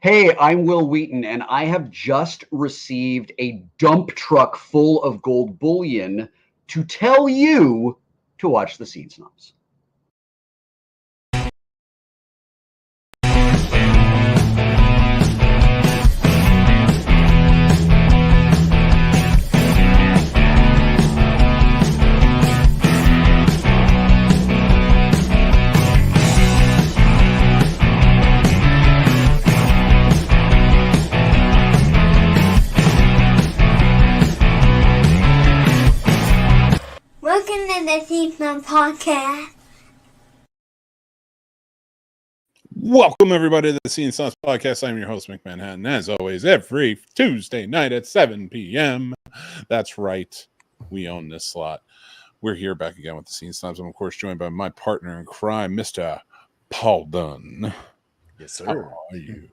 Hey, I'm Will Wheaton, and I have just received a dump truck full of gold bullion to tell you to watch The Scene Snobs. Welcome to the Scene Snobs podcast. Welcome, everybody, to the Scene Snobs podcast. I'm your host, Mick Manhattan. As always, every Tuesday night at 7 p.m. That's right. We own this slot. We're here back again with the Scene Snobs. I'm, of course, joined by my partner in crime, Mr. Paul Dunn. Yes, sir. How are you?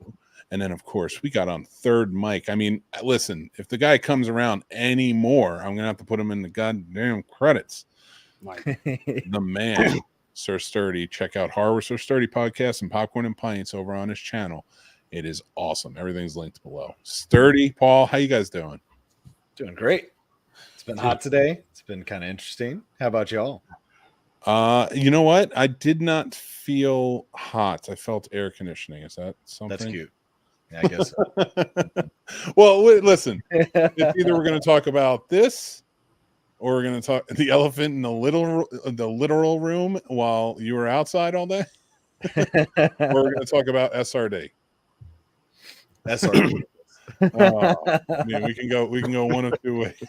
And then, of course, we got on third mic. I mean, listen, if the guy comes around anymore, I'm going to have to put him in the goddamn credits. The man, Sir Sturdy. Check out Horror with Sir Sturdy podcast and Popcorn and Pints over on his channel. It is awesome. Everything's linked below. Sturdy, Paul, how you guys doing? Doing great. It's been hot today. It's been kind of interesting. How about y'all? You know what? I did not feel hot. I felt air conditioning. Is that something? That's cute. Yeah, I guess so. Well, listen. It's either we're going to talk about this, or we're going to talk the elephant in the literal room while you were outside all day, or we're going to talk about SRD. SRD. I mean, we can go one of two ways.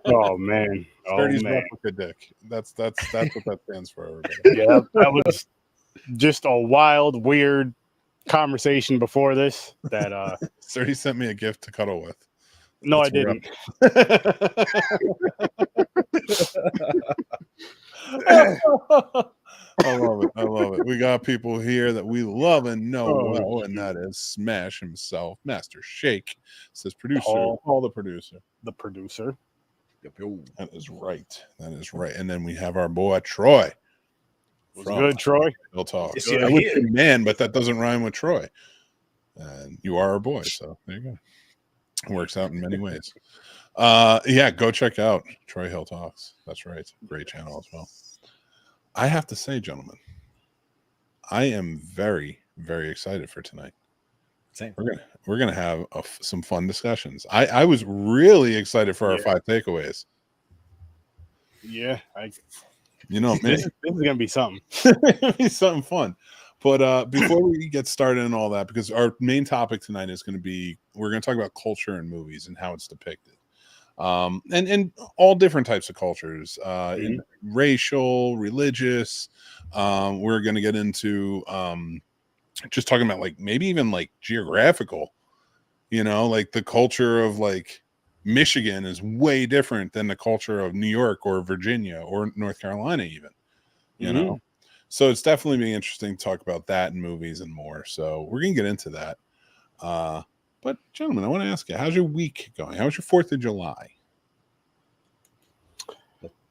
Oh man, Sturdy's replica dick. That's what that stands for. Everybody. Yeah, that was just a wild, weird conversation before this. That Sturdy sent me a gift to cuddle with. no, That's I didn't. I love it. I love it. We got people here that we love and know well, and that is Smash himself, Master Shake. Says producer, Paul the producer. The producer. That is right. That is right. And then we have our boy Troy. Was good, Troy. He'll talk. Yes, I would say man, but that doesn't rhyme with Troy. And you are our boy, so there you go. It works out in many ways. Yeah, go check out Troy Hill Talks. That's right. Great channel as well. I have to say, gentlemen, I am very, very excited for tonight. Same. We're gonna have some fun discussions. I was really excited for our 5 takeaways. Yeah, You know, this is gonna be something. be something fun. But before we get started and all that, because our main topic tonight is going to be, we're going to talk about culture in movies and how it's depicted, and all different types of cultures, in racial, religious. We're going to get into just talking about like maybe even like geographical. You know, like the culture of like Michigan is way different than the culture of New York or Virginia or North Carolina, even. You know. So it's definitely be interesting to talk about that in movies and more. So we're going to get into that. But gentlemen, I want to ask you, how's your week going? How was your 4th of July?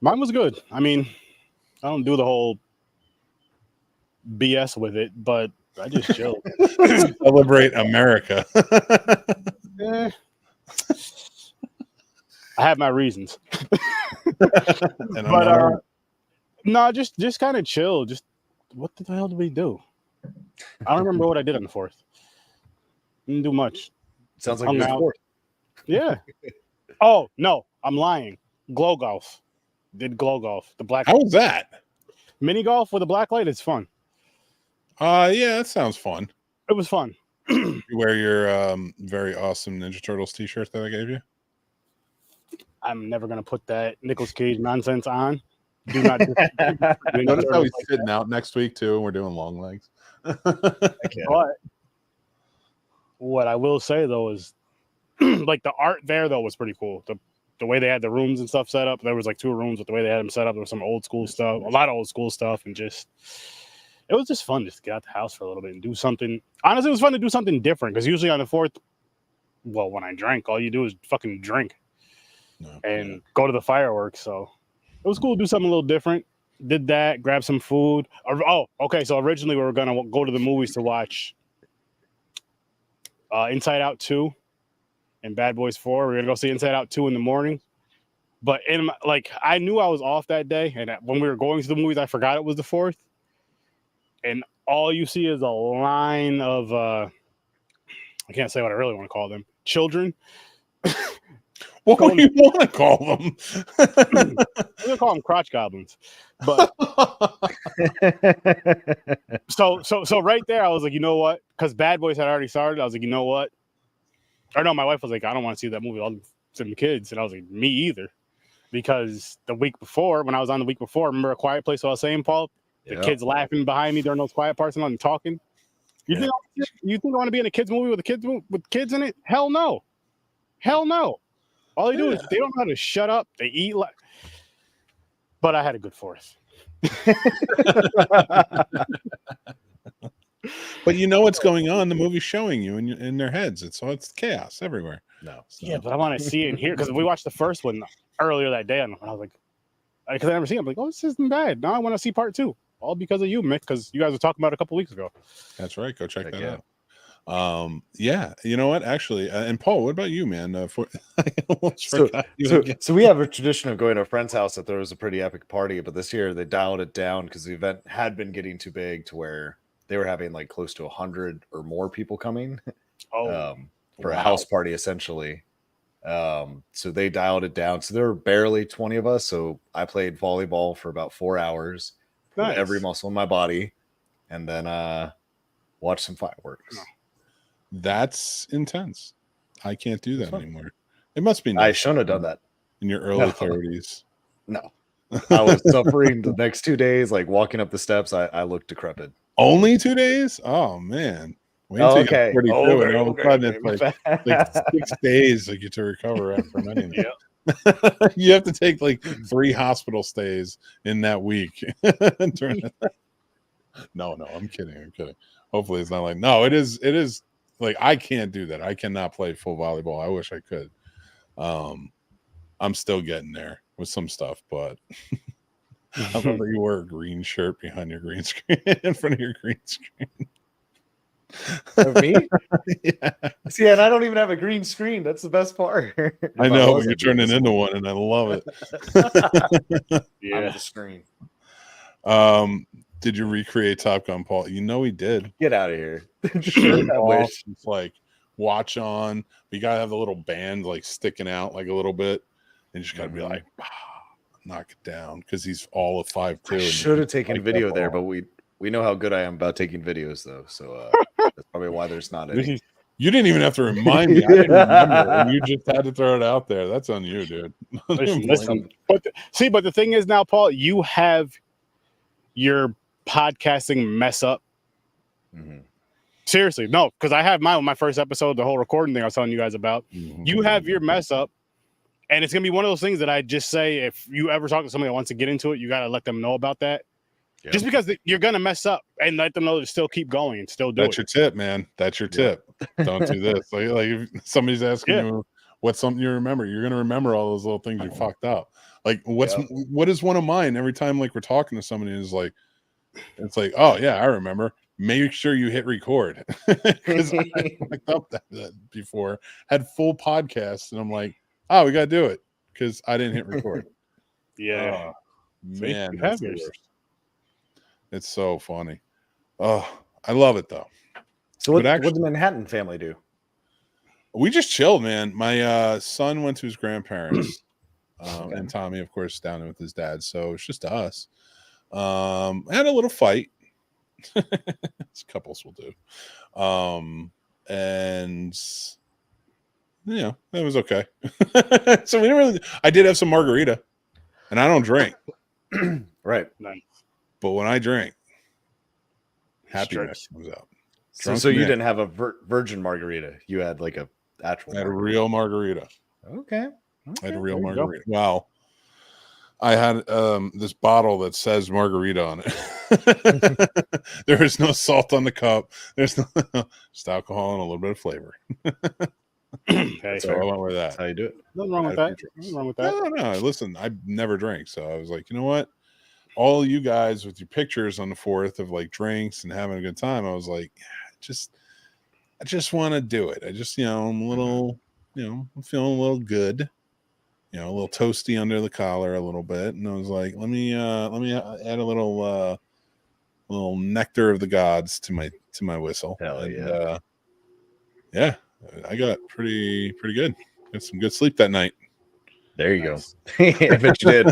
Mine was good. I mean, I don't do the whole BS with it, but I just chilled. Celebrate America. I have my reasons. And but no, just kind of chill. Just what the hell did we do? I don't remember what I did on the 4th. Didn't do much. Sounds like you're sport. Yeah. Oh no, I'm lying. Glow golf. Did glow golf. The black. How was that? Mini golf with a black light is fun. Yeah, that sounds fun. It was fun. You wear your very awesome Ninja Turtles t-shirt that I gave you? I'm never gonna put that Nicolas Cage nonsense on. Do not. Notice how he's sitting out next week too, and we're doing long legs. But what I will say though is, like the art there though was pretty cool. The way they had the rooms and stuff set up. There was like 2 rooms, but the way they had them set up, there was some old school stuff, a lot of old school stuff, and just it was just fun just to get out the house for a little bit and do something. Honestly, it was fun to do something different because usually on the 4th, well, when I drank, all you do is fucking drink and go to the fireworks. So it was cool to do something a little different. Did that, grab some food. Oh, okay. So originally we were gonna go to the movies to watch Inside Out 2 and Bad Boys 4. We're gonna go see Inside Out 2 in the morning. But I knew I was off that day, and when we were going to the movies, I forgot it was the 4th. And all you see is a line of I can't say what I really want to call them, children. What do you want to call them? I'm gonna call them crotch goblins. But so right there, I was like, you know what? Because Bad Boys had already started. I was like, you know what? Or no, my wife was like, I don't want to see that movie. All some kids, and I was like, me either. Because the week before, when I was on the week before, remember A Quiet Place? I was saying, Paul, the kids laughing behind me during those quiet parts and talking. You think I want to be in a kids movie with kids in it? Hell no, hell no. All they do is they don't know how to shut up. They eat like. But I had a good 4th. But you know what's going on. The movie's showing you in their heads. It's chaos everywhere. No. Yeah, but I want to see it here because we watched the first one earlier that day, and I was like, because I never seen it. I'm like, oh, this isn't bad. Now I want to see part 2. All because of you, Mick, because you guys were talking about it a couple weeks ago. That's right. Go check that out. Yeah, you know what? Actually, and Paul, what about you, man? So we have a tradition of going to a friend's house that there was a pretty epic party, but this year they dialed it down because the event had been getting too big to where they were having like close to 100 or more people coming for a house party, essentially. So they dialed it down. So there were barely 20 of us. So I played volleyball for about 4 hours, with every muscle in my body, and then watched some fireworks. That's intense. I can't do that anymore. It must be nice. I shouldn't have done that in your early 30s. No, I was suffering the next 2 days, like walking up the steps. I looked decrepit. Only 2 days? Oh man. Okay. And all of a sudden it's like 6 days like you to recover after anything. Yeah. You have to take like 3 hospital stays in that week. No, I'm kidding. Hopefully it's not like it is like I can't do that. I cannot play full volleyball. I wish I could. I'm still getting there with some stuff, but I thought that you wore a green shirt behind your green screen in front of your green screen. Of me? Yeah. See, and I don't even have a green screen. That's the best part. I know, but you're turning into one, and I love it. Yeah, I'm the screen. Did you recreate Top Gun, Paul? You know he did. Get out of here. Shirt off, it's like watch on. But you gotta have the little band like sticking out like a little bit, and you just gotta be like, knock it down because he's all of 5'2". I should have taken a video there, but we know how good I am about taking videos, though. So that's probably why there's not any. You didn't even have to remind me. I didn't remember, and you just had to throw it out there. That's on you, dude. Listen. But the thing is now, Paul, you have your podcasting mess up. Mm-hmm. Seriously, no, because I have my first episode, the whole recording thing I was telling you guys about. Mm-hmm. You have your mess up, and it's gonna be one of those things that I just say if you ever talk to somebody that wants to get into it, you gotta let them know about that. Yep. Just because you're gonna mess up, and let them know to still keep going and still do it. That's your tip, man. That's your tip. Don't do this. Like if somebody's asking you what's something you remember, you're gonna remember all those little things you fucked up. Like what is one of mine? Every time like we're talking to somebody, is like it's like, oh yeah, I remember. Make sure you hit record because I fucked up that before. Had full podcasts, and I'm like, oh, we gotta do it because I didn't hit record. Yeah, man, that's the worst. It's so funny. Oh, I love it though. So what did the Manhattan family do? We just chilled, man. My son went to his grandparents, and Tommy, of course, down there with his dad. So it's just us. I had a little fight. Couples will do. And yeah, it was okay. So we didn't really. I did have some margarita, and I don't drink. Right. Nice. But when I drink, happiness comes out. So you didn't have a virgin margarita. You had like a actual. I had a real margarita. Okay. I had a real margarita. Wow. I had this bottle that says margarita on it. There is no salt on the cup. There's no just alcohol and a little bit of flavor. So I went with that. That's how you do it. Nothing wrong with that. Nothing wrong with that. No. Listen, I never drank, so I was like, you know what? All you guys with your pictures on the 4th of like drinks and having a good time, I was like, just I just want to do it. I just, I'm a little, I'm feeling a little good, a little toasty under the collar a little bit. And I was like, let me add a little nectar of the gods to my whistle. Hell and yeah. Yeah, I got pretty good. Got some good sleep that night. There you go. I bet you did.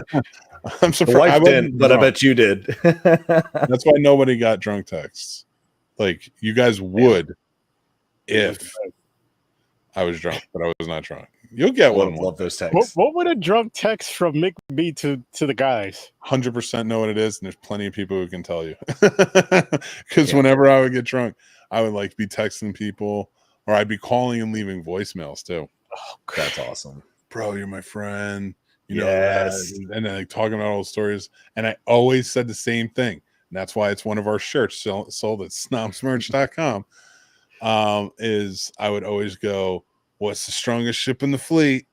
I'm surprised. The wife didn't, but I bet you did. That's why nobody got drunk texts. Like, you guys would if I was drunk, but I was not drunk. You'll get one. Love those texts. What would a drunk text from Mick be to the guys? 100% know what it is, and there's plenty of people who can tell you. Because whenever I would get drunk, I would like be texting people, or I'd be calling and leaving voicemails too. Oh, that's awesome, bro. You're my friend. Yes. And then like talking about all the stories. And I always said the same thing. And that's why it's one of our shirts sold at snobsmerch.com. Is I would always go, what's the strongest ship in the fleet?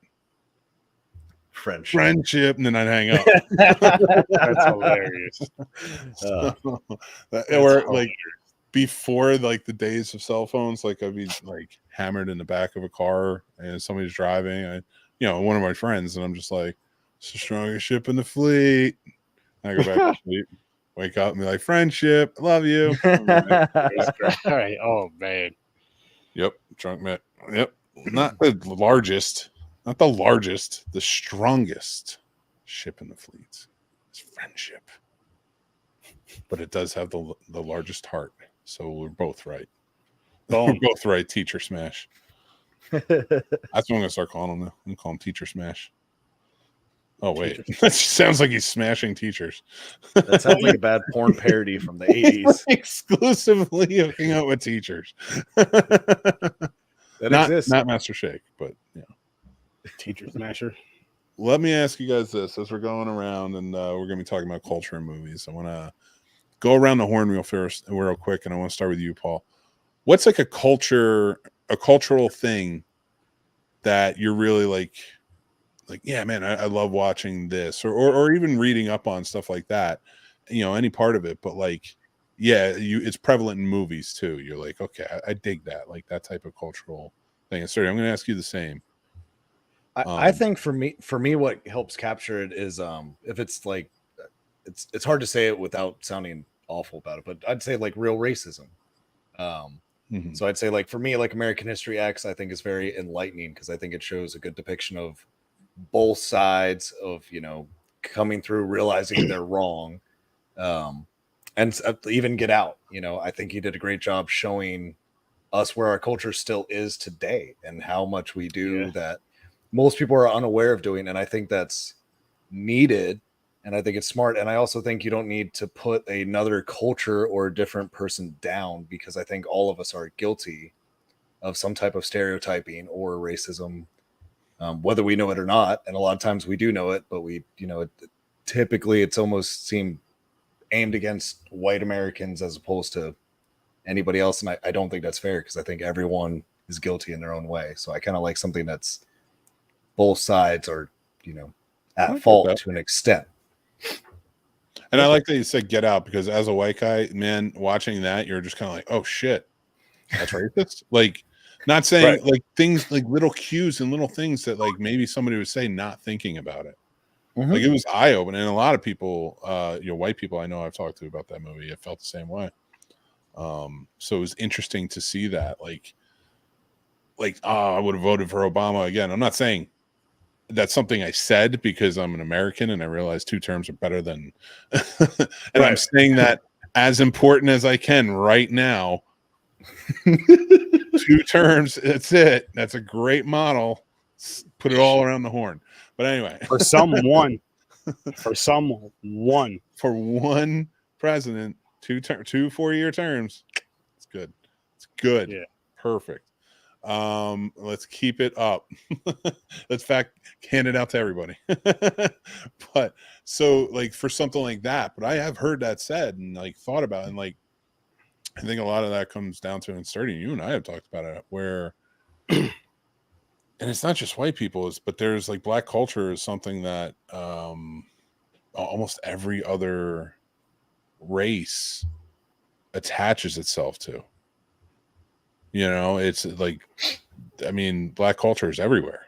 Friendship. And then I'd hang up. That's hilarious. Like before, like the days of cell phones, like I'd be like hammered in the back of a car and somebody's driving. One of my friends, and I'm just like, it's the strongest ship in the fleet. And I go back to sleep, wake up and be like, friendship, love you. All right. Oh man. Yep. Drunk Matt. Yep. Not the largest, the strongest ship in the fleet. It's friendship. But it does have the largest heart. So we're both right. We're both right. Teacher smash. That's what I'm gonna start calling him now. I'm gonna call him Teacher Smash. Oh wait, that sounds like he's smashing teachers. That sounds like a bad porn parody from the 80s. Exclusively hooking out with teachers. That exists. Not Master Shake, but Teacher Smasher. Let me ask you guys this as we're going around, and we're gonna be talking about culture and movies. I want to go around the horn real quick, and I want to start with you, Paul. What's like a cultural thing that you're really like, yeah, man, I love watching this, or even reading up on stuff like that, any part of it, but like, yeah, it's prevalent in movies too. You're like, okay, I dig that, like that type of cultural thing. Sorry, I'm going to ask you the same. I think for me, what helps capture it is if it's like, it's hard to say it without sounding awful about it, but I'd say like real racism. So I'd say like for me, like American History X, I think is very enlightening because I think it shows a good depiction of both sides of, coming through, realizing they're wrong. And even Get Out, I think he did a great job showing us where our culture still is today and how much we do that most people are unaware of doing. And I think that's needed. And I think it's smart. And I also think you don't need to put another culture or a different person down, because I think all of us are guilty of some type of stereotyping or racism, whether we know it or not. And a lot of times we do know it, but typically it's almost seemed aimed against white Americans as opposed to anybody else. And I don't think that's fair, because I think everyone is guilty in their own way. So I kind of like something that's both sides are, at fault to an extent. And I like that you said Get Out, because as a white guy, man, watching that, you're just kind of like, oh shit, that's racist. Like, not saying like things like little cues and little things that like maybe somebody would say, not thinking about it. Like it was eye opening. And a lot of people, white people I know I've talked to about that movie, it felt the same way. So it was interesting to see that. Like I would have voted for Obama again. I'm not saying that's something I said because I'm an American and I realize 2 terms are better than, and I'm saying that as important as I can right now. 2 terms, that's it. That's a great model. Put it all around the horn. But anyway, for one president, 2 4-year terms. It's good. It's good. Yeah. Perfect. Let's keep it up. Let's hand it out to everybody. But so like for something like that, but I have heard that said and like thought about it, and like I think a lot of that comes down to inserting, you and I have talked about it, where and it's not just white people, but there's like black culture is something that almost every other race attaches itself to. You know, it's like, I mean, black culture is everywhere.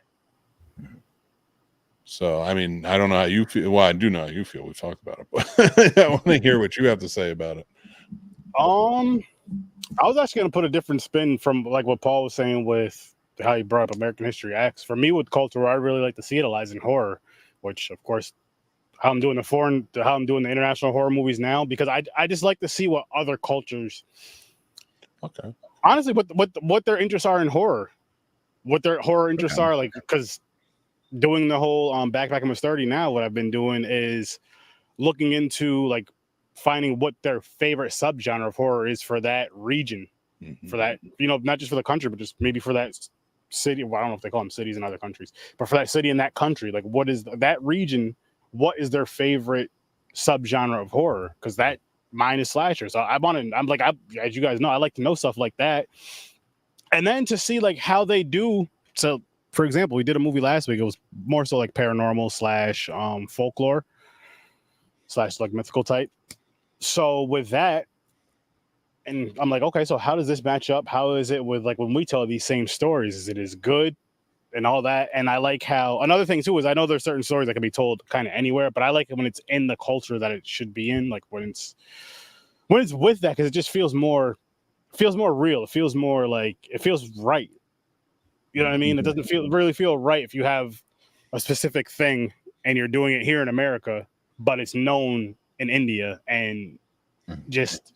So, I mean, I don't know how you feel. Well, I do know how you feel. We've talked about it, but I want to hear what you have to say about it. I was actually going to put a different spin from like what Paul was saying with how he brought up American History X. For me, with culture, I really like to see it lies in horror, which of course, how I'm doing the international horror movies now, because I just like to see what other cultures, Okay. honestly, what their interests are in horror, what their horror interests are, like, because doing the whole Backpack Almost 30 now, what I've been doing is looking into like finding what their favorite subgenre of horror is for that region, for that, you know, not just for the country, but just maybe for that city. Well, I don't know if they call them cities in other countries, but for that city in that country, like what is that region? What is their favorite subgenre of horror? Because that mine is slasher. So as you guys know, I like to know stuff like that. And then to see like how they do. So for example, we did a movie last week. It was more so like paranormal / folklore / like mythical type. So with that, and I'm like, okay, so how does this match up? How is it with like when we tell these same stories? Is it as good and all that? And I like how another thing too is I know there's certain stories that can be told kind of anywhere, but I like it when it's in the culture that it should be in, like when it's with that, because it just feels more real. It feels more like it feels right. You know what I mean? It doesn't really feel right if you have a specific thing and you're doing it here in America, but it's known in India, and just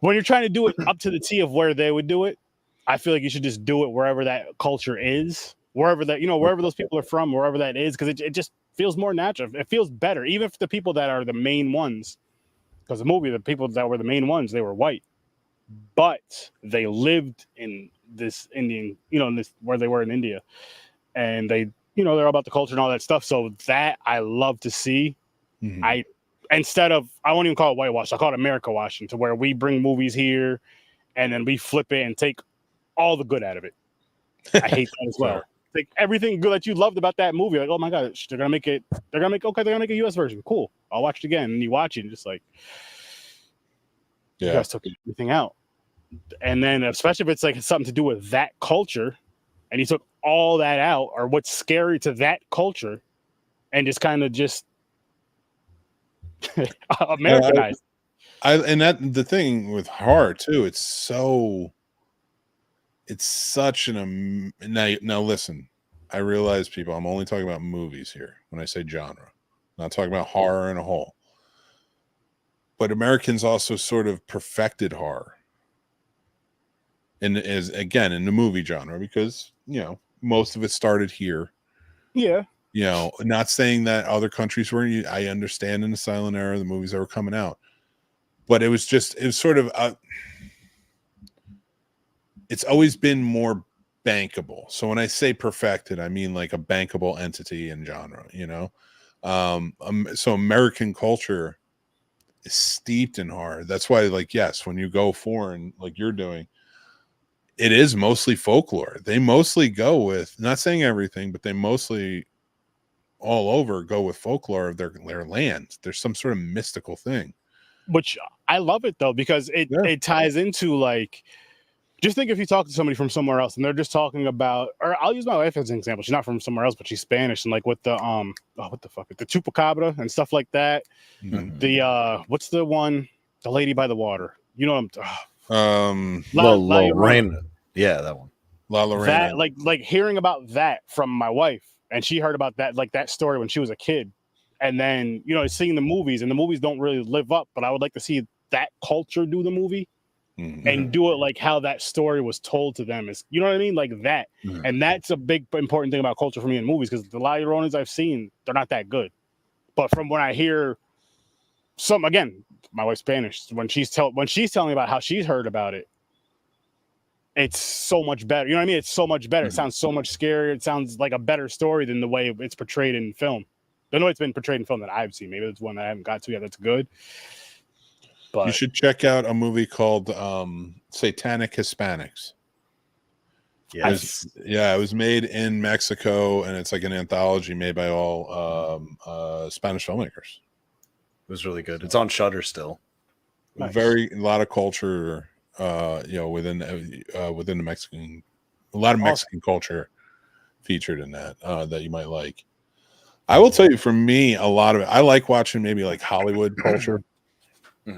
when you're trying to do it up to the T of where they would do it, I feel like you should just do it wherever that culture is, wherever those people are from, wherever that is, because it just feels more natural. It feels better, even if the people that are the main ones, because the movie, the people that were the main ones, they were white, but they lived in this Indian, in this where they were in India, and they, they're all about the culture and all that stuff. So that I love to see. Instead of, I won't even call it whitewash, I call it America washing, to where we bring movies here and then we flip it and take all the good out of it. I hate that as well. Like everything good that you loved about that movie, like, oh my god, they're gonna make a US version. Cool. I'll watch it again. And you watch it and just like, you guys took everything out. And then especially if it's like something to do with that culture and you took all that out, or what's scary to that culture, and just kind of just Americanized. And that the thing with horror too, it's such an now listen, I realize people, I'm only talking about movies here when I say genre, I'm not talking about horror in a whole, but Americans also sort of perfected horror and is again in the movie genre, because most of it started here. Not saying that other countries weren't. I understand in the silent era the movies that were coming out, but it was sort of it's always been more bankable. So when I say perfected, I mean like a bankable entity in genre, so American culture is steeped in horror. That's why, like, yes, when you go foreign like you're doing, it is mostly folklore. They mostly go with, not saying everything, but they mostly all over go with folklore of their land. There's some sort of mystical thing, which I love it though, because it ties into, like, just think if you talk to somebody from somewhere else and they're just talking about, or I'll use my wife as an example. She's not from somewhere else, but she's Spanish, and like with the the chupacabra and stuff like that. The what's the one, the lady by the water? You know what I'm La Llorona. Yeah, that one. La Llorona. That, like hearing about that from my wife, and she heard about that, like that story when she was a kid, and then seeing the movies, and the movies don't really live up, but I would like to see that culture do the movie and do it like how that story was told to them. Is, you know what I mean, like that. And that's a big important thing about culture for me in movies, because the La Lloronas I've seen, they're not that good, but from when I hear some, again, my wife's Spanish, when she's telling me about how she's heard about it, it's so much better. You know what I mean? It's so much better. It sounds so much scarier. It sounds like a better story than the way it's portrayed in film. The way it's been portrayed in film that I've seen. Maybe that's one that I haven't got to yet that's good. But you should check out a movie called Satanic Hispanics. Yes. It was made in Mexico, and it's like an anthology made by all Spanish filmmakers. It was really good. It's on Shudder still. Nice. A lot of culture within the Mexican, a lot of Mexican culture featured in that that you might like. I will tell you, for me, a lot of it, I like watching maybe like Hollywood culture. I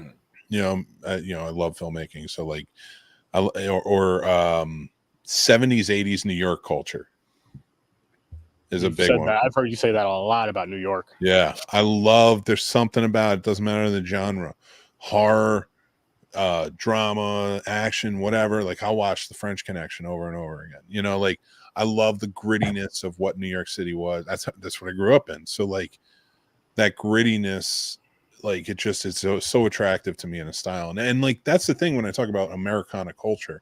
love filmmaking, so like, or 70s, 80s New York culture is a big one. I've heard you say that a lot about New York. Yeah, I love. There's something about it. Doesn't matter the genre, horror, drama, action, whatever. Like, I'll watch The French Connection over and over again. Like, I love the grittiness of what New York City was. That's what I grew up in. So like, that grittiness, like, it's so attractive to me in a style. And like, that's the thing when I talk about Americana culture.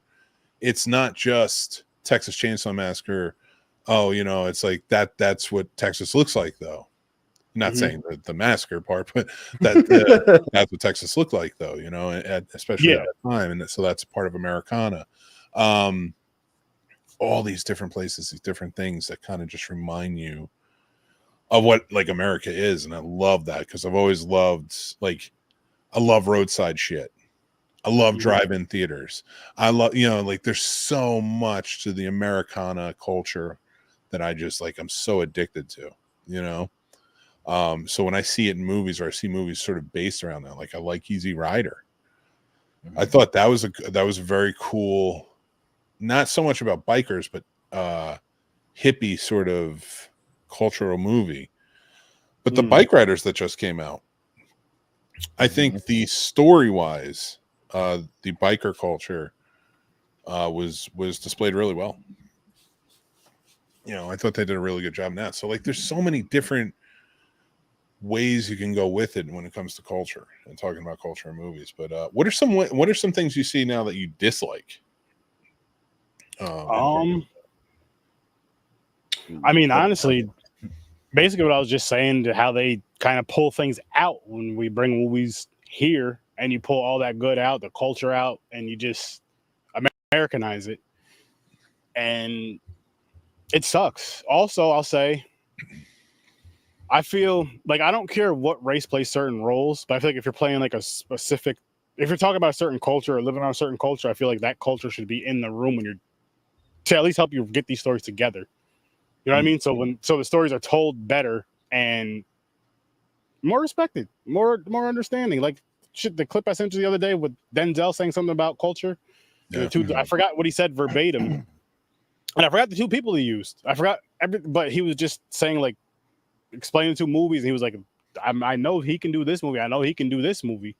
It's not just Texas Chainsaw Massacre. Oh, it's like that's what Texas looks like, though. Not saying the massacre part, but that's what Texas looked like, though, especially at that time. And so that's part of Americana. All these different places, these different things that kind of just remind you of what like America is. And I love that, because I've always loved, like, I love roadside shit. I love drive-in theaters. I love, like, there's so much to the Americana culture that I just, like, I'm so addicted to, so when I see it in movies, or I see movies sort of based around that, like, I like Easy Rider. I thought that was a very cool, not so much about bikers, but hippie sort of cultural movie. But the bike riders that just came out, I think the story-wise, the biker culture was displayed really well. I thought they did a really good job in that. So like, there's so many different ways you can go with it when it comes to culture and talking about culture in movies. But what are some things you see now that you dislike? I mean, honestly, basically what I was just saying, to how they kind of pull things out when we bring movies here, and you pull all that good out, the culture out, and you just Americanize it. And it sucks. Also, I'll say, I feel like, I don't care what race plays certain roles, but I feel like if you're playing like a specific, if you're talking about a certain culture or living on a certain culture, I feel like that culture should be in the room when you're, to at least help you get these stories together. You know what I mean? So the stories are told better and more respected, more understanding. Like the clip I sent you the other day with Denzel saying something about culture. Yeah. I forgot what he said verbatim, and I forgot the two people he used. I forgot but he was just saying, like, explaining two movies, and he was like, I know he can do this movie. I know he can do this movie,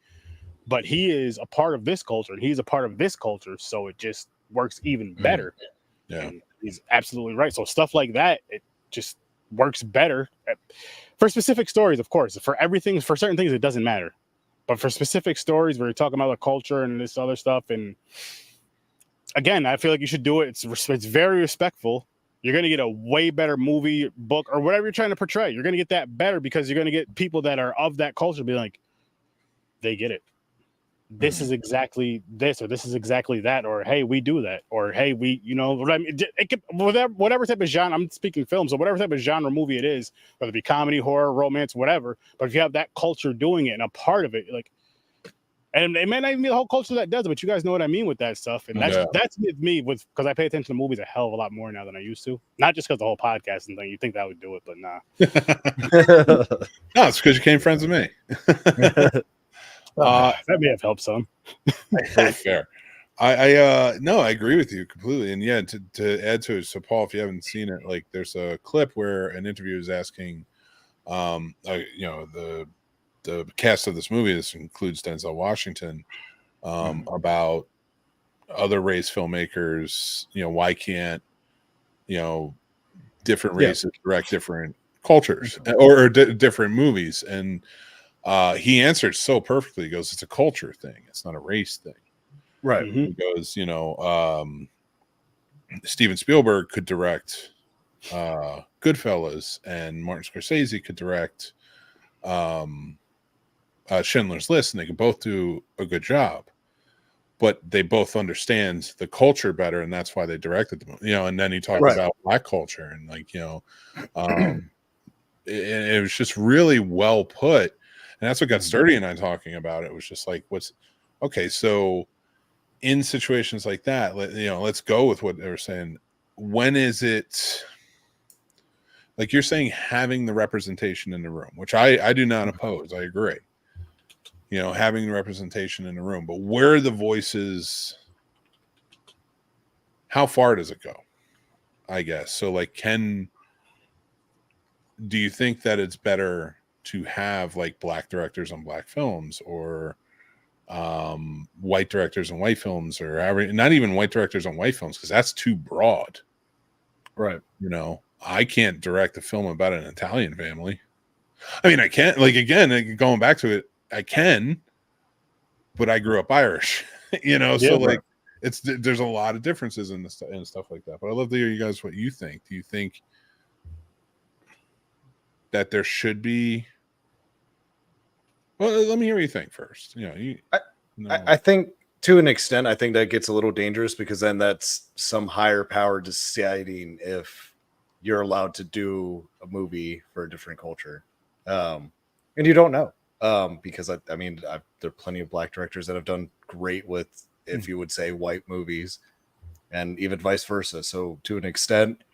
but he is a part of this culture, and he's a part of this culture, so it just works even better. Yeah, and he's absolutely right. So stuff like that, it just works better for specific stories. Of course, for certain things, it doesn't matter, but for specific stories where you're talking about the culture and this other stuff, and again, I feel like you should do it. It's very respectful. You're going to get a way better movie, book, or whatever you're trying to portray. You're going to get that better because you're going to get people that are of that culture be like, they get it. This is exactly this, or this is exactly that, or hey, we do that, or hey, we, what I mean, it could, whatever type of genre, I'm speaking film, so whatever type of genre movie it is, whether it be comedy, horror, romance, whatever, but if you have that culture doing it and a part of it, like, and it may not even be the whole culture that does it, but you guys know what I mean with that stuff. And that's with me, because I pay attention to movies a hell of a lot more now than I used to. Not just because the whole podcasting thing. You think that would do it, but nah. No, it's because you became friends with me. That may have helped some. Fair. I agree with you completely. And yeah, to add to it, so Paul, if you haven't seen it, like, there's a clip where an interviewer is asking, the cast of this movie, this includes Denzel Washington, about other race filmmakers, why can't, different races direct different cultures or different movies? And he answered so perfectly. He goes, it's a culture thing. It's not a race thing. Right. He goes, Steven Spielberg could direct Goodfellas, and Martin Scorsese could direct Schindler's List, and they can both do a good job, but they both understand the culture better, and that's why they directed the movie. And then he talked about Black culture, and like, it was just really well put, and that's what got Sturdy and I talking about. It was just like, so in situations like that, let's go with what they were saying. When is it, like you're saying, having the representation in the room, which I do not oppose. I agree. Having the representation in the room, but where are the voices? How far does it go? I guess. So like, do you think that it's better to have like black directors on black films, or white directors on white films, or not even white directors on white films, because that's too broad, right? I can't direct a film about an Italian family. I mean, I can't, like, again, going back to it, I can, but I grew up Irish, so like, there's a lot of differences in stuff like that. But I'd love to hear you guys what you think. Do you think that there should be? Well, let me hear what you think first. I think to an extent, I think that gets a little dangerous, because then that's some higher power deciding if you're allowed to do a movie for a different culture, and you don't know, because I mean, there are plenty of black directors that have done great with, if you would say, white movies, and even vice versa. So to an extent,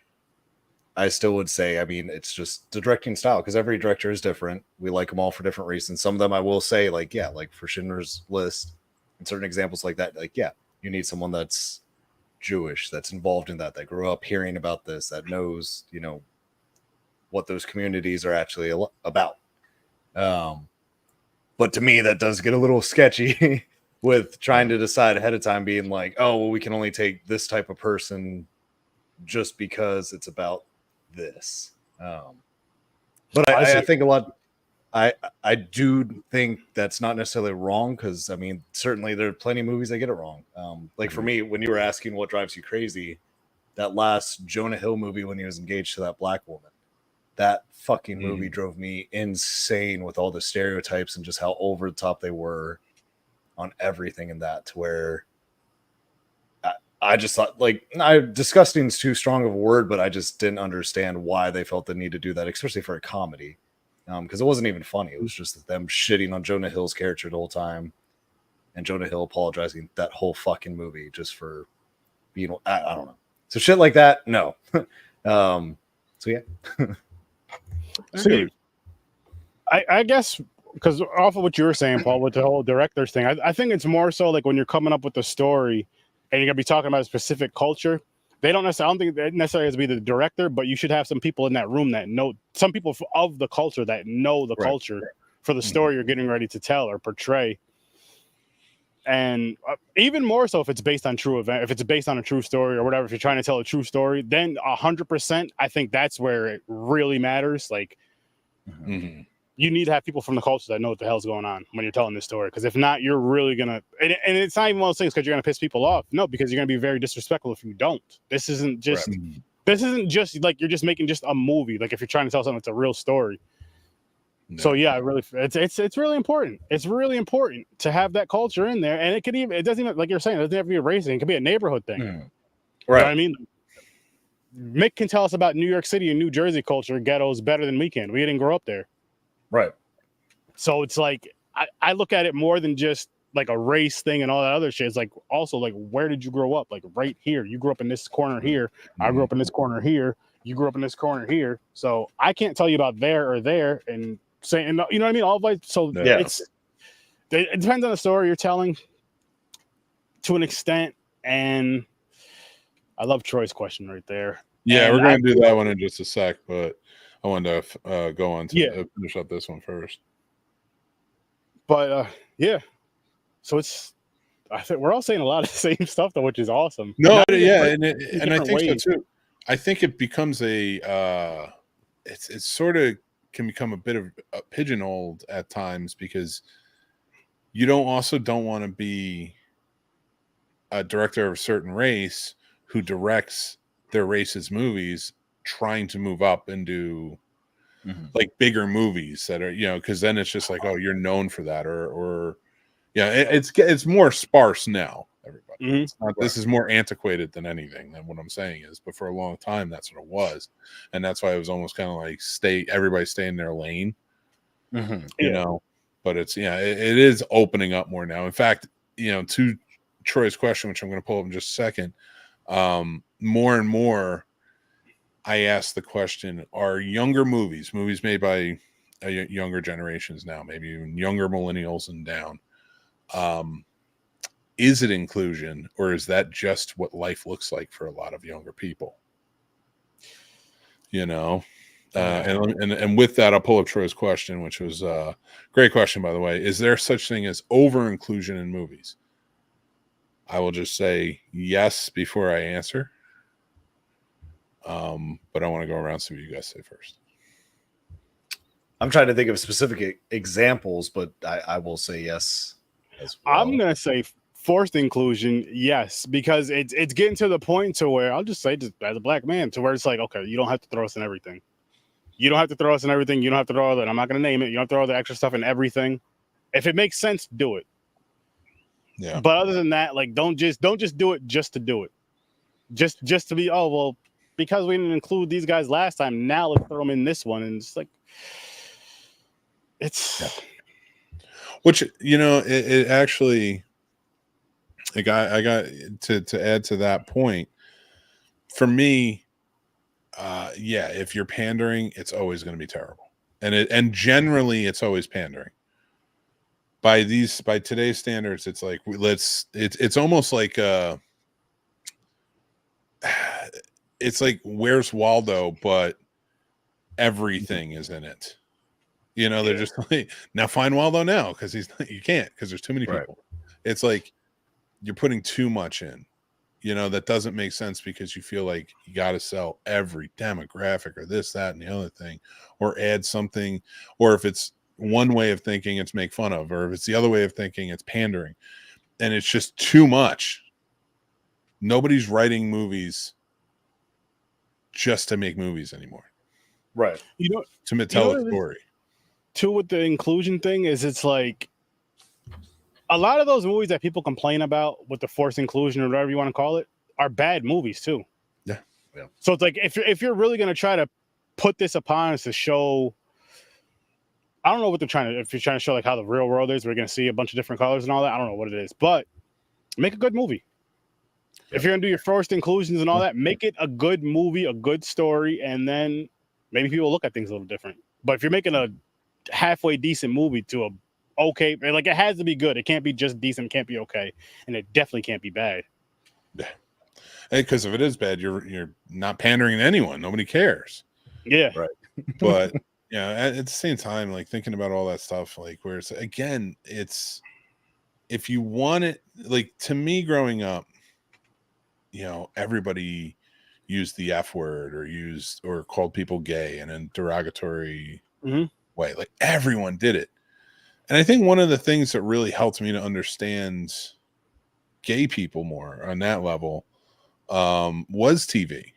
I still would say, I mean, it's just the directing style, because every director is different. We like them all for different reasons. Some of them I will say, like, yeah, like for Schindler's List and certain examples like that, like, yeah, you need someone that's Jewish, that's involved in that grew up hearing about this, that knows, what those communities are actually about. But to me, that does get a little sketchy with trying to decide ahead of time, being like, oh, well, we can only take this type of person just because it's about this. But I think a lot, I do think that's not necessarily wrong, because I mean, certainly there are plenty of movies that get it wrong. Like for me, when you were asking what drives you crazy, that last Jonah Hill movie when he was engaged to that black woman, that fucking movie drove me insane with all the stereotypes and just how over the top they were on everything in that, to where I just thought, like, disgusting is too strong of a word, but I just didn't understand why they felt the need to do that, especially for a comedy, because it wasn't even funny. It was just them shitting on Jonah Hill's character the whole time, and Jonah Hill apologizing that whole fucking movie just for being, I don't know. So shit like that, no. So yeah. See, I guess, because off of what you were saying, Paul, with the whole directors thing, I think it's more so like when you're coming up with the story and you're gonna be talking about a specific culture, they don't necessarily, I don't think it necessarily has to be the director, but you should have some people in that room that know, some people of the culture that know the culture for the story you're getting ready to tell or portray. And even more so if it's based on true event, if it's based on a true story or whatever, if you're trying to tell a true story, then 100%, I think that's where it really matters. Like, you need to have people from the culture that know what the hell's going on when you're telling this story. Because if not, you're really gonna, and it's not even one of those things because you're gonna piss people off. No, because you're gonna be very disrespectful if you don't. This isn't just like you're just making just a movie. Like if you're trying to tell something that's a real story. No. So yeah, it's really important. It's really important to have that culture in there, and it doesn't even, like you're saying, it doesn't have to be a race thing. It could be a neighborhood thing. Right. You know what I mean? Mick can tell us about New York City and New Jersey culture, ghettos better than we can. We didn't grow up there. Right. So it's like I look at it more than just like a race thing and all that other shit. It's like also like, where did you grow up? Like right here. You grew up in this corner here. I grew up in this corner here. You grew up in this corner here. So I can't tell you about there or there and saying, you know what I mean? All of so yeah. It depends on the story you're telling to an extent. And I love Troy's question right there. Yeah, and we're going to do that one in just a sec, but I wanted to go on to finish up this one first. But yeah, so I think we're all saying a lot of the same stuff though, which is awesome. No, yeah, and I think ways. So too. I think it becomes it's sort of can become a bit of a pigeonholed at times because you don't want to be a director of a certain race who directs their race's movies trying to move up into like bigger movies that are, because then it's just like, oh, you're known for that or it's more sparse now, everybody. It's not, this is more antiquated than anything than what I'm saying is, but for a long time that's what it was, and that's why it was almost kind of like everybody stay in their lane, you know. But it's it is opening up more now. In fact, to Troy's question, which I'm going to pull up in just a second, more and more, I ask the question: are younger movies made by younger generations now, maybe even younger millennials and down? Is it inclusion, or is that just what life looks like for a lot of younger people? You know, and with that, I'll pull up Troy's question, which was a great question, by the way. Is there such thing as over inclusion in movies? I will just say yes before I answer. But I want to go around and see what you guys say first. I'm trying to think of specific examples, but I will say yes as well. I'm gonna say forced inclusion, yes, because it's getting to the point to where I'll just say, just as a black man, to where it's like, okay, you don't have to throw us in everything. You don't have to throw us in everything. You don't have to throw all that. I'm not gonna name it. You don't have to throw all the extra stuff in everything. If it makes sense, do it. Yeah. But other than that, like, don't just do it just to do it. Just to be, oh well, because we didn't include these guys last time, now let's throw them in this one, and it's like, it's which, you know, it actually, like, I got to add to that point. For me, yeah, if you're pandering, it's always going to be terrible, and generally it's always pandering. By today's standards, it's like it's almost like it's like Where's Waldo, but everything is in it. You know, they're just like, now find Waldo now, because you can't, because there's too many people. It's like you're putting too much in. You know, that doesn't make sense, because you feel like you got to sell every demographic or this, that, and the other thing, or add something. Or if it's one way of thinking, it's make fun of, or if it's the other way of thinking, it's pandering. And it's just too much. Nobody's writing movies just to make movies anymore. Right. You know, to tell a story. Too, with the inclusion thing, is it's like a lot of those movies that people complain about with the forced inclusion or whatever you want to call it are bad movies too. Yeah. So it's like, if you're really going to try to put this upon us to show, I don't know what they're trying to, if you're trying to show like how the real world is, we're going to see a bunch of different colors and all that. I don't know what it is, but make a good movie. If you're going to do your forced inclusions and all that, make it a good movie, a good story, and then maybe people look at things a little different. But if you're making a halfway decent movie to a okay, like, it has to be good. It can't be just decent. It can't be okay, and it definitely can't be bad. Yeah, because if it is bad, you're not pandering to anyone. Nobody cares. Yeah, right. But yeah, at the same time, like, thinking about all that stuff, like, where it's, again, it's, if you want it, like, to me growing up, you know, everybody used the F word or called people gay in a derogatory way. Like, everyone did it. And I think one of the things that really helped me to understand gay people more on that level was TV.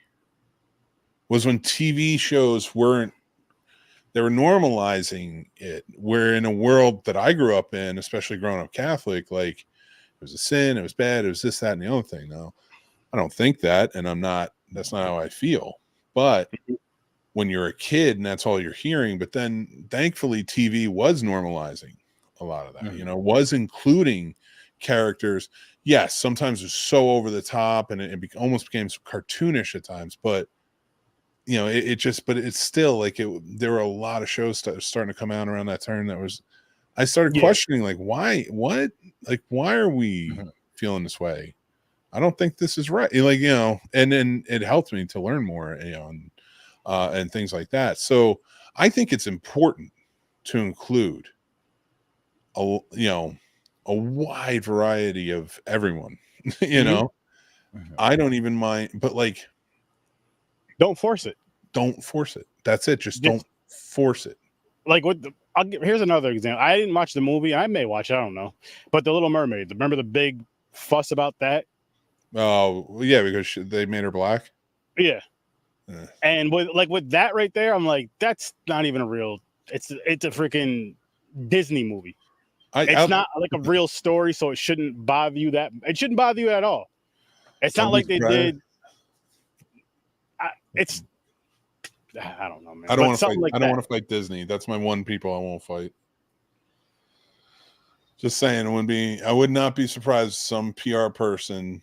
Was when TV shows they were normalizing it. Where in a world that I grew up in, especially growing up Catholic, like, it was a sin, it was bad, it was this, that, and the other thing. No, I don't think that, and that's not how I feel. But when you're a kid and that's all you're hearing, but then thankfully TV was normalizing a lot of that, you know, was including characters. Yes, sometimes it's so over the top and it almost became cartoonish at times, but you know, but it's still like there were a lot of shows starting to come out around that turn I started questioning, like, why are we feeling this way? I don't think this is right. Like, you know, and then it helped me to learn more, you know, and things like that. So I think it's important to include a wide variety of everyone. You know, I don't even mind, but like, don't force it. That's it. Just don't force it. Like, here's another example. I didn't watch the movie. I may watch it, I don't know. But The Little Mermaid, remember the big fuss about that? Oh, yeah, because they made her black. Yeah. And with that right there, I'm like, that's not even a real. It's a freaking Disney movie. It's not like a real story, so it shouldn't bother you It shouldn't bother you at all. It's not like they did. I don't know, man. I don't want to fight Disney. That's my one people I won't fight. Just saying, I would not be surprised if some PR person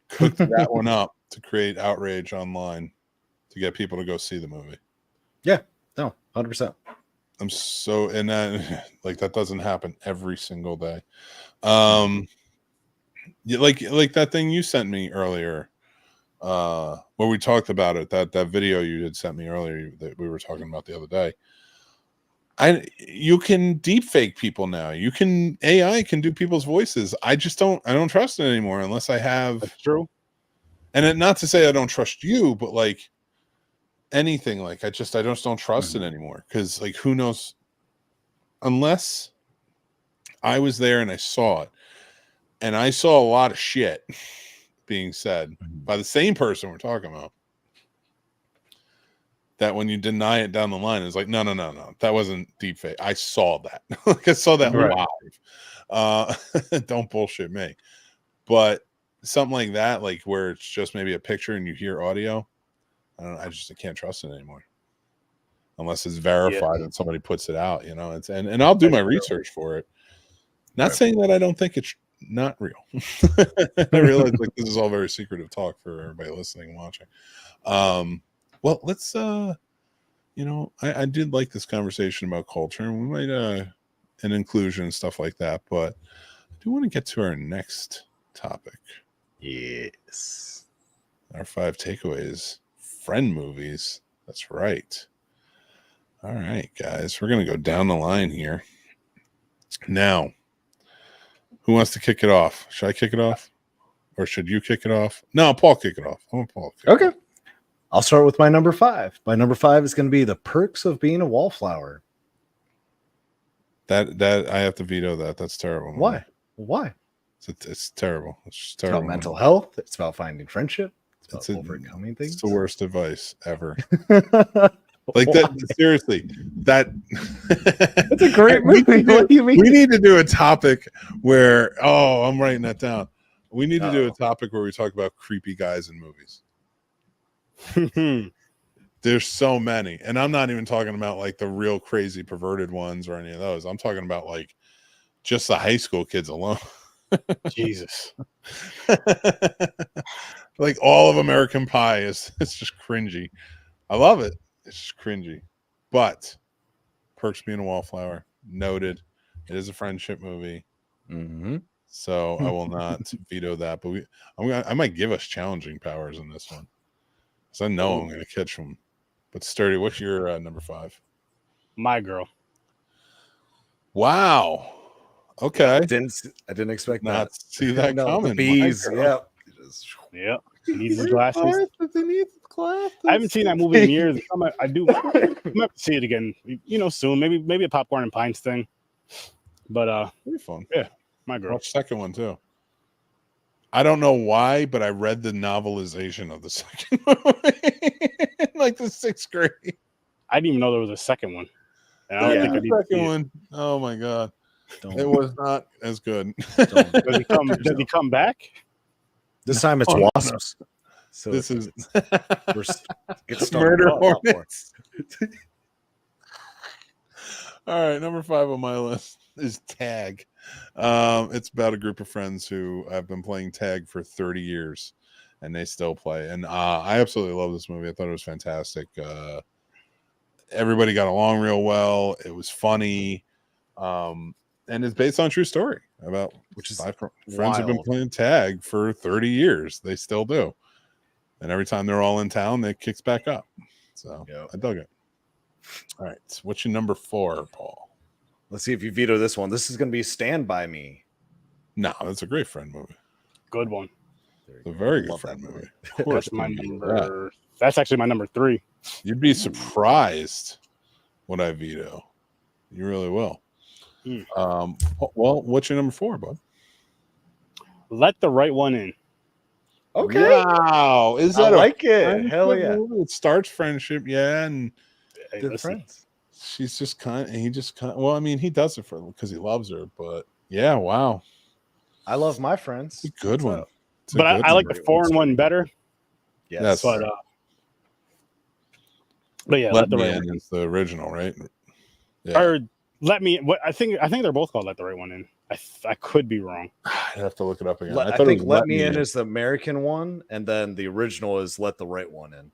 cooked that one up to create outrage online to get people to go see the movie. Yeah, no, 100%. I'm so, and that like that doesn't happen every single day. Like that thing you sent me earlier, where we talked about it. That video you had sent me earlier that we were talking about the other day. You can deep fake people now. AI can do people's voices. I don't trust it anymore unless I have. That's true. And not to say I don't trust you, but like anything, like I just don't trust it anymore. Because like who knows? Unless I was there and I saw it, and I saw a lot of shit being said by the same person we're talking about. That when you deny it down the line, it's like, no, that wasn't deepfake. I saw that. Like I saw that live. Don't bullshit me. But something like that, like where it's just maybe a picture and you hear audio, I can't trust it anymore. Unless it's verified and somebody puts it out, and I'll do my research for it. Not saying that I don't think it's not real. I realize like this is all very secretive talk for everybody listening and watching. Well, let's I did like this conversation about culture, and we might and inclusion and stuff like that, but I do want to get to our next topic. Yes. Our 5 takeaways. Friend movies. That's right. All right, guys. We're gonna go down the line here. Now, who wants to kick it off? Should I kick it off? Or should you kick it off? No, Paul kick it off. I want Paul to kick it off. I'll start with my number 5. My number 5 is going to be The Perks of Being a Wallflower. That I have to veto that. That's terrible. Why? Why? It's terrible. It's just It's terrible. about mental health. It's about finding friendship. It's about overcoming things. It's the worst advice ever. Like that. Seriously, that's a great movie. What do you mean? We need to do a topic where. Oh, I'm writing that down. We need to do a topic where we talk about creepy guys in movies. There's so many, and I'm not even talking about like the real crazy perverted ones or any of those. I'm talking about like just the high school kids alone. Jesus. Like all of American Pie it's just cringy. I love it. It's just cringy. But Perks Being a Wallflower, noted. It is a friendship movie. So I will not veto that. But I might give us challenging powers in this one. Because I know I'm going to catch them. But Sturdy, what's your number 5? My Girl. Wow. Okay. I didn't expect not that. see that coming. The bees. Yeah. Yep. He needs his glasses. They need glasses. I haven't seen that movie in years. I might see it again. Soon. Maybe a Popcorn and Pints thing. But pretty fun. Yeah, My Girl. Watch the second one too. I don't know why, but I read the novelization of the second movie in like the 6th grade. I didn't even know there was a second one. And I don't think I need the second one. Oh my god. It was not as good. Does he come back? This time it's wasps. So this is it's murder hornets. All right, number 5 on my list is Tag. It's about a group of friends who have been playing tag for 30 years, and they still play. And I absolutely love this movie. I thought it was fantastic. Everybody got along real well. It was funny. And it's based on a true story about which is 5 friends have been playing tag for 30 years. They still do. And every time they're all in town, it kicks back up. So I dug it. All right. What's your number 4, Paul? Let's see if you veto this one. This is going to be Stand By Me. No, that's a great friend movie. Good one. It's a very good friend movie. Of course, that's my number. That's actually my number 3. You'd be surprised what I veto. You really will. Well, what's your number 4, bud? Let the Right One In. Okay. Wow. Is that I like it? Hell yeah. Movie? It starts friendship, and good friends. She's just well, I mean, he does it because he loves her, but yeah, wow. I love my friends. It's a good one. But I like the foreign one better. Yes. But yeah, Let the Right One is the original, right? Yeah. Or Let Me. What I think they're both called Let the Right One In. I could be wrong. I'd have to look it up again. I thought it think was Let Me In is the American one, and then the original is Let the Right One In.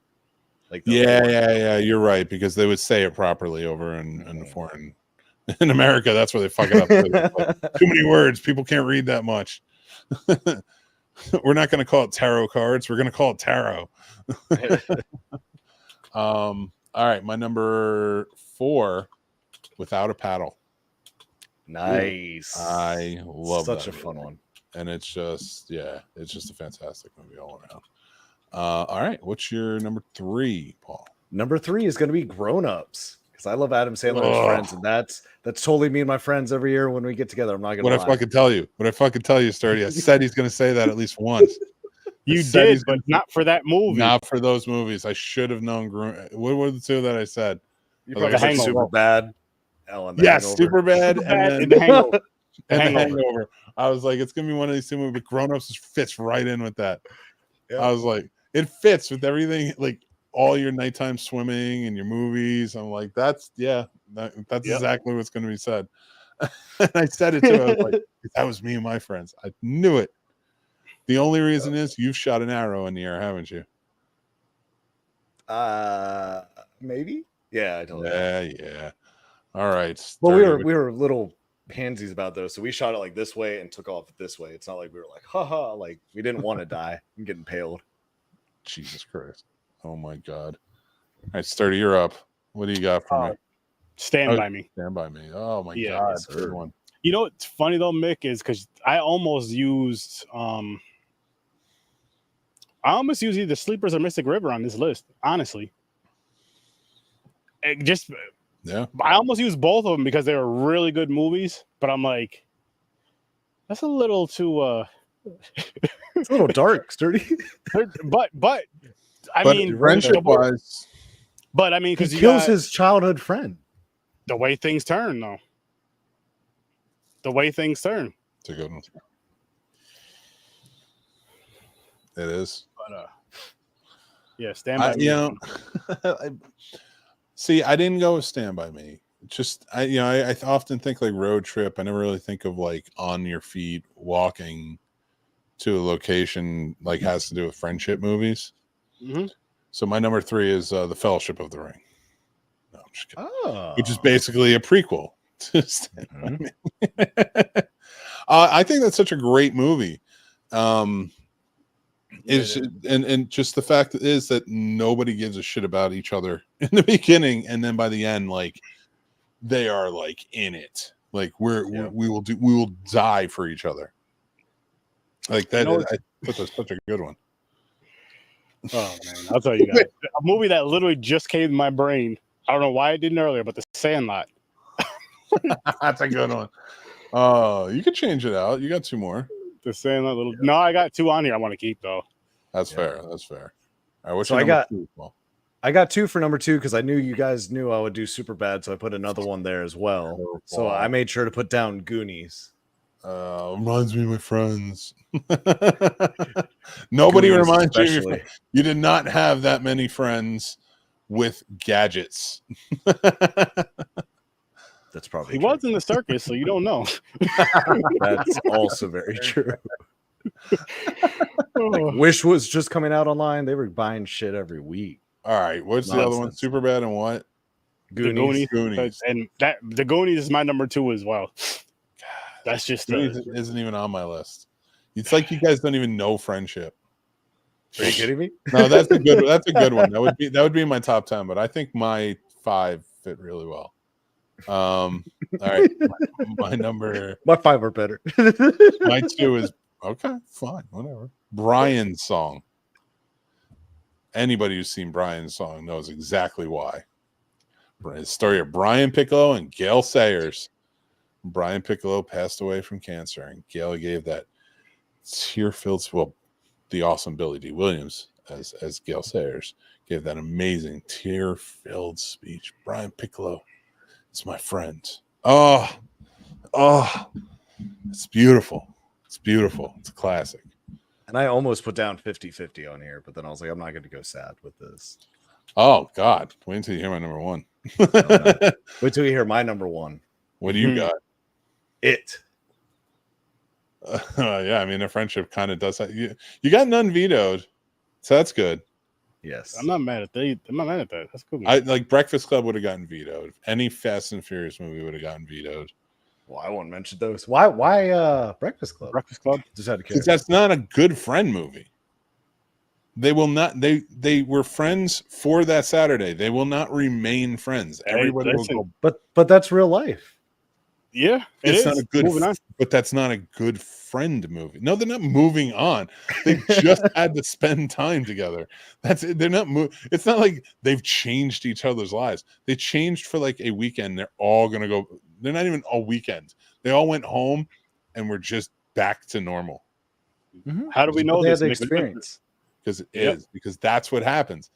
Like yeah. You're right, because they would say it properly over in the foreign. In America, that's where they fuck it up. Like, too many words. People can't read that much. We're not going to call it tarot cards. We're going to call it tarot. All right, my number 4, Without a Paddle. Nice. I love such that a fun movie. one. And it's just a fantastic movie all around. All right, what's your number 3, Paul? Number 3 is going to be Grown Ups, because I love Adam Sandler and his friends, and that's totally me and my friends every year when we get together. I'm not going to lie. What I fucking tell you, Sturdy? I said he's going to say that at least once. You did, but not for that movie. Not for those movies. I should have known. What were the 2 that I said? You probably said Super Bad. Yes, Super Bad, and The Hangover. The Hangover. I was like, it's gonna be one of these 2 movies, but Grown Ups just fits right in with that. Yeah. I was like, it fits with everything, like all your nighttime swimming and your movies. I'm like, that's exactly what's gonna be said. And I said it too. I was like, that was me and my friends. I knew it. The only reason is you've shot an arrow in the air, haven't you? Maybe. Yeah, I don't know. Yeah. All right. Well, we were little handsies about those, so we shot it like this way and took off this way. It's not like we were like, haha, like we didn't want to die. I'm getting impaled. Jesus Christ. Oh my God. All right, Sturdy, you're up. What do you got for me? Stand By Me. Stand By Me. Oh my God. Yes, Good one. You know what's funny though, Mick, is because I almost used either Sleepers or Mystic River on this list, honestly. I almost used both of them because they were really good movies, but I'm like, that's a little too it's a little dark, Sturdy. but I mean, friendship wise, but I mean, because he kills his childhood friend. The way things turn, though. The way things turn. It's a good one. It is. But yeah, Stand By Me. See, I didn't go with Stand By Me. Just I often think like road trip. I never really think of like on your feet walking to a location like has to do with friendship movies. Mm-hmm. So my number 3 is The Fellowship of the Ring. No, I'm just kidding. Oh. Which is basically a prequel to Stand By Me. I think that's such a great movie. Is and just the fact is that nobody gives a shit about each other in the beginning, and then by the end, like they are like in it. Like we will die for each other. Like that. That's such a good one. Oh man, I'll tell you guys, a movie that literally just came to my brain. I don't know why I didn't earlier, but The Sandlot. That's a good one. Oh, you could change it out. You got 2 more. The Sandlot. No, I got 2 on here. I want to keep though. That's fair. That's fair. All right, what's so your number 2? Well? I got 2 for number 2 because I knew you guys knew I would do Super Bad, so I put another one there as well. Oh, so I made sure to put down Goonies. Reminds me of my friends. Nobody Goonies reminds especially. you. You did not have that many friends with gadgets. That's probably he true. was in the circus, so you don't know. That's also very true. Like, Wish was just coming out online. They were buying shit every week. All right, what's the other one? Super Bad and what? Goonies. Goonies. And the Goonies is my number 2 as well. That's just Goonies isn't even on my list. It's like you guys don't even know friendship. Are you kidding me? No, that's a good one. That would be in my top 10, but I think my 5 fit really well. All right, my 5 are better. My 2 is okay, fine, whatever. Brian's Song. Anybody who's seen Brian's Song knows exactly why. The story of Brian Piccolo and Gail Sayers. Brian Piccolo passed away from cancer, and Gail gave that tear-filled, the awesome Billy D. Williams as Gail Sayers gave that amazing tear-filled speech. Brian Piccolo, it's my friend. Oh, it's beautiful. It's beautiful. It's a classic. And I almost put down 50-50 on here, but then I was like, I'm not going to go sad with this. Oh, God. Wait until you hear my number 1. Wait till you hear my number 1. What do you got? It. Yeah, I mean, a friendship kind of does that. You got none vetoed, so that's good. Yes. I'm not mad at that. I'm not mad at that. That's cool. I like Breakfast Club would have gotten vetoed. Any Fast and Furious movie would have gotten vetoed. Well, I won't mention those. Why Breakfast Club? Breakfast Club. Just had to Because that's not a good friend movie. They will not. They were friends for that Saturday. They will not remain friends. Everybody will go. But that's real life. Yeah, It's not a good. But that's not a good friend movie. No, they're not moving on. They just had to spend time together. That's it. They're not. It's not like they've changed each other's lives. They changed for like a weekend. They're all gonna go. They're not even all weekends. They all went home, and we're just back to normal. Mm-hmm. How do we know they this? had the experience? Because it is. Because that's what happens.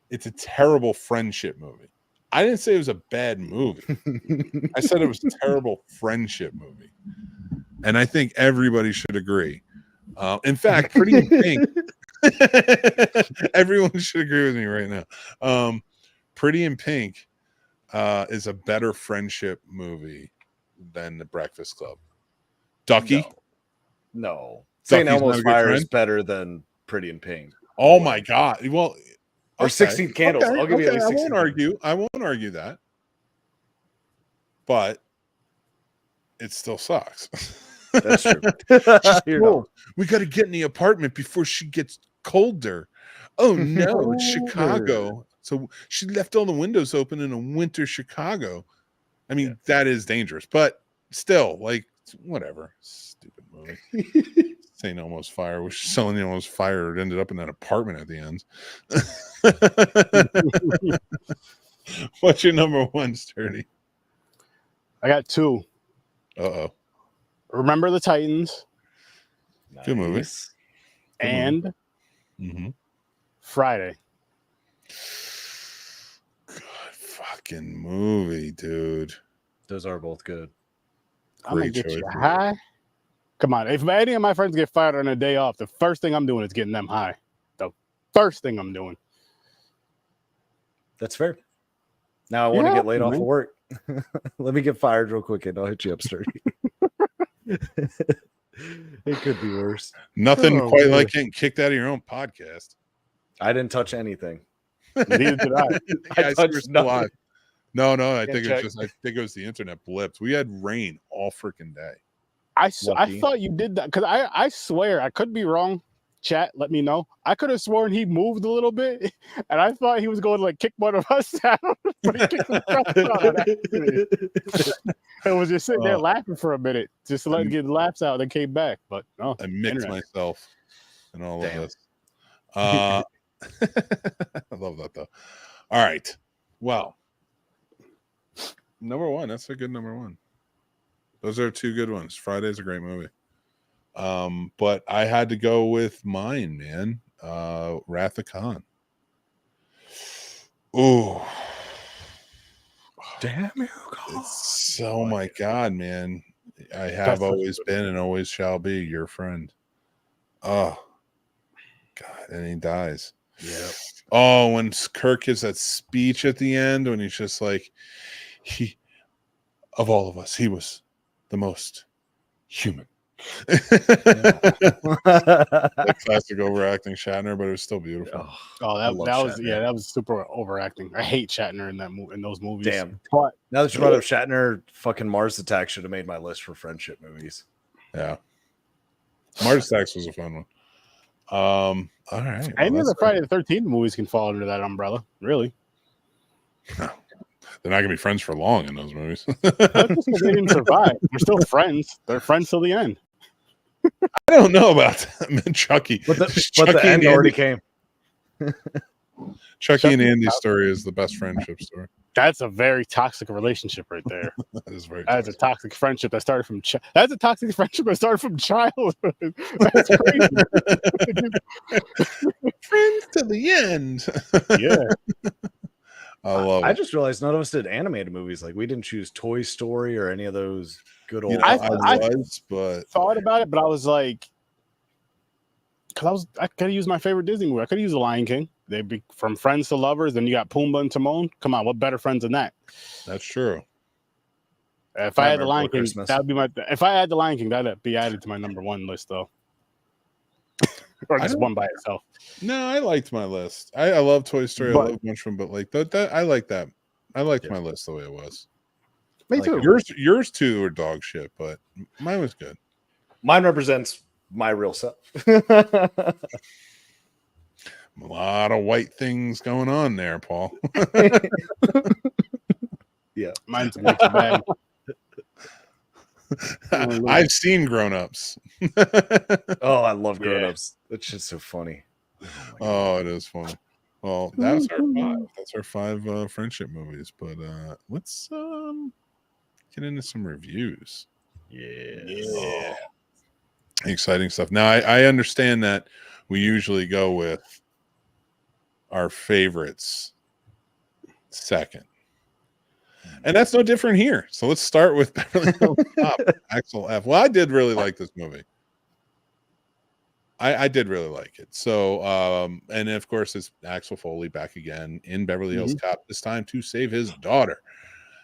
It's a terrible friendship movie. I didn't say it was a bad movie. I said it was a terrible friendship movie. And I think everybody should agree. In fact, Pretty in Pink. Everyone should agree with me right now. Pretty in Pink is a better friendship movie than The Breakfast Club. Ducky? No. St. Elmo's Fire is better than Pretty in Pink. Oh my God. Well, or 16 Candles. I'll give you at least 16. I won't argue that. But it still sucks. That's true. We got to get in the apartment before she gets colder. Oh no, it's Chicago. So she left all the windows open in a winter Chicago. I mean, that is dangerous, but still, like, whatever. Stupid movie. St. Elmo's Fire, which St. Elmo's Fire ended up in that apartment at the end. What's your number one, Sturdy? I got two. Uh-oh. Remember the Titans. Good movie. And Friday. Good fucking movie, dude. Those are both good. I'm going to get you high. Come on. If any of my friends get fired on a day off, the first thing I'm doing is getting them high. The first thing I'm doing. That's fair. Now I want to get laid off of work. Let me get fired real quick and I'll hit you up, Sturdy. It could be worse. Nothing quite like getting kicked out of your own podcast. I didn't touch anything. Neither did I. I touched nothing. No, I think it was the internet blipped. We had rain all freaking day. I thought you did that because I swear, I could be wrong. Chat, let me know. I could have sworn he moved a little bit, and I thought he was going to like kick one of us out, but he kicked us out. I was just sitting there laughing for a minute, just to let him get the laughs out, and then came back. But no, I mixed myself in all of this. I love that though. All right, well, number one. That's a good number one. Those are two good ones. Friday's a great movie. But I had to go with mine, man. Wrath of Khan. Oh, damn you! Oh my God, man! I have always been and always shall be your friend. Oh God, and he dies. Yeah. Oh, when Kirk gives that speech at the end, when he's just like, of all of us, he was the most human. That classic overacting Shatner, but it was still beautiful. That was super overacting. I hate Shatner in those movies. Damn. But now that you brought up Shatner, fucking Mars Attacks should have made my list for friendship movies. Yeah, Mars Attacks was a fun one. All right. Any of the Friday the 13th movies can fall under that umbrella, really. They're not gonna be friends for long in those movies. They didn't survive. They're still friends. They're friends till the end. I don't know about that. Chucky. But the end already came. Chucky and Andy's story is the best friendship story. That's a very toxic relationship right there. That is very. That's a toxic friendship that started from. That's a toxic friendship that started from childhood. That's crazy. Friends to the end. Yeah. I love it. I just realized none of us did animated movies. Like we didn't choose Toy Story or any of those good old. I thought about it, but I was like, because I could have used my favorite Disney movie. I could have used The Lion King. They'd be from friends to lovers. Then you got Pumbaa and Timon. Come on, what better friends than that? That's true. If I had the Nightmare Lion Before King, Christmas. that would be my. If I had the Lion King, that'd be added to my number one list, though. Or just one by itself. No, I liked my list. I love Toy Story. But- I love a bunch of them, but like that I like that. I liked my list the way it was. Me like too. it. Yours too were dog shit, but mine was good. Mine represents my real self. A lot of white things going on there, Paul. Yeah. Mine's a mixed bag. I've seen Grown Ups. Oh, I love Grown Ups. That's just so funny. Oh, it is funny. Well, that's our five. That's our five friendship movies. But let's get into some reviews. Yeah. Exciting stuff. Now, I understand that we usually go with our favorites second. And that's no different here. So let's start with Beverly Hills Cop, Axel F. Well, I did really like this movie. I did really like it. So, and of course, it's Axel Foley back again in Beverly Hills Cop, this time to save his daughter.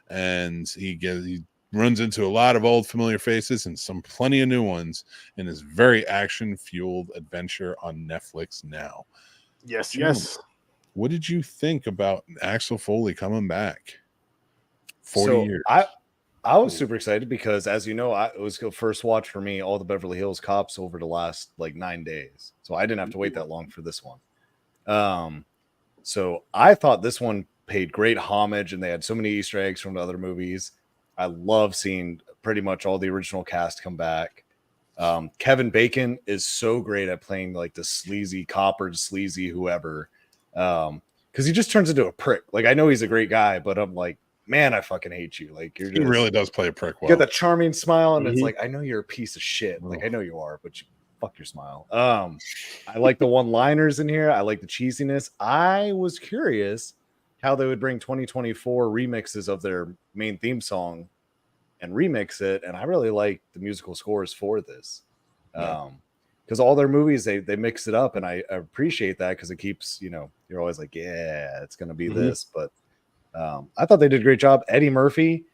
And he runs into a lot of old familiar faces and some plenty of new ones in this very action-fueled adventure on Netflix now. Yes. What did you think about Axel Foley coming back? 40 years. I was super excited because, as you know, it was the first watch for me, all the Beverly Hills Cops over the last like 9 days. So I didn't have to wait that long for this one. So I thought this one paid great homage, and they had so many Easter eggs from the other movies. I love seeing pretty much all the original cast come back. Kevin Bacon is so great at playing like the sleazy cop or sleazy whoever, because he just turns into a prick. Like, I know he's a great guy, but I'm like, man, I fucking hate you. Like, He really does play a prick well. You got that charming smile, and it's like, I know you're a piece of shit. Like, I know you are, but fuck your smile. I like the one-liners in here. I like the cheesiness. I was curious how they would bring 2024 remixes of their main theme song and remix it, and I really like the musical scores for this. Because all their movies, they mix it up, and I appreciate that because it keeps, you're always like, yeah, it's going to be this, but I thought they did a great job. Eddie Murphy,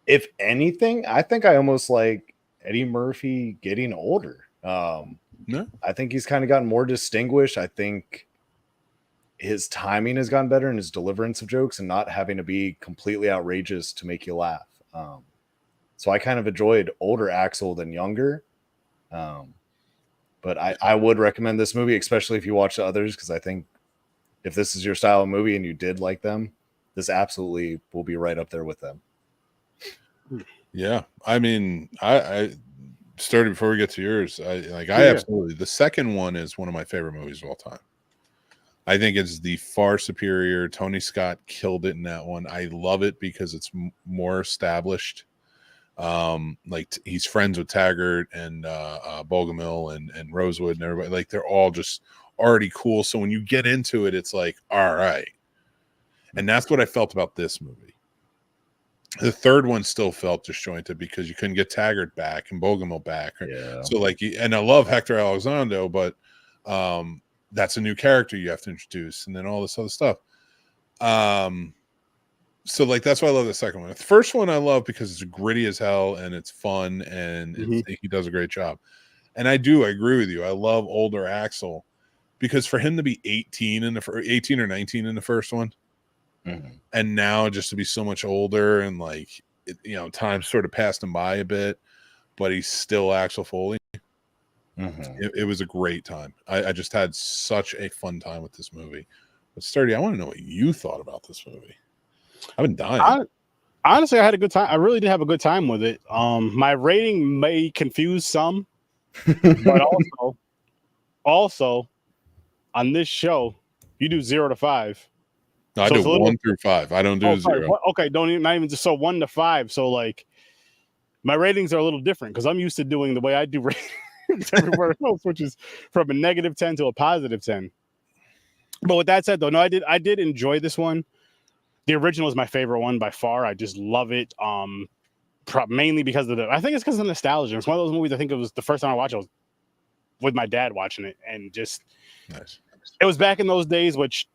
if anything, I think I almost like Eddie Murphy getting older. I think he's kind of gotten more distinguished. I think his timing has gotten better and his deliverance of jokes and not having to be completely outrageous to make you laugh. So I kind of enjoyed older Axel than younger. But I would recommend this movie, especially if you watch the others, because I think if this is your style of movie and you did like them, this absolutely will be right up there with them. Yeah. I mean, I started before we get to yours. Absolutely. The second one is one of my favorite movies of all time. I think it's the far superior. Tony Scott killed it in that one. I love it because it's more established. He's friends with Taggart and Bogomil and Rosewood and everybody. Like, they're all just already cool. So when you get into it, it's like, all right. And that's what I felt about this movie. The third one still felt disjointed because you couldn't get Taggart back and Bogomil back. Yeah. So and I love Hector Elizondo, but that's a new character you have to introduce, and then all this other stuff. So that's why I love the second one. The first one I love because it's gritty as hell and it's fun, and he does a great job. And I agree with you. I love older Axel because for him to be 18 or 19 in the first one, and now just to be so much older and time sort of passed him by a bit, but he's still Axel Foley. It was a great time. I just had such a fun time with this movie. But Sturdy, I want to know what you thought about this movie. I've been dying. Honestly, I had a good time. I really did have a good time with it. My rating may confuse some, but also on this show, you do 0 to 5. No, I do 1 through 5. I don't do 0. Okay, not even just 1 to 5. So my ratings are a little different because I'm used to doing the way I do ratings everywhere else, which is from a -10 to a +10. But with that said, though, no, I did enjoy this one. The original is my favorite one by far. I just love it. Mainly because I think it's because of the nostalgia. It's one of those movies. I think it was the first time I watched it. I was with my dad watching it, and just nice. It was back in those days, which,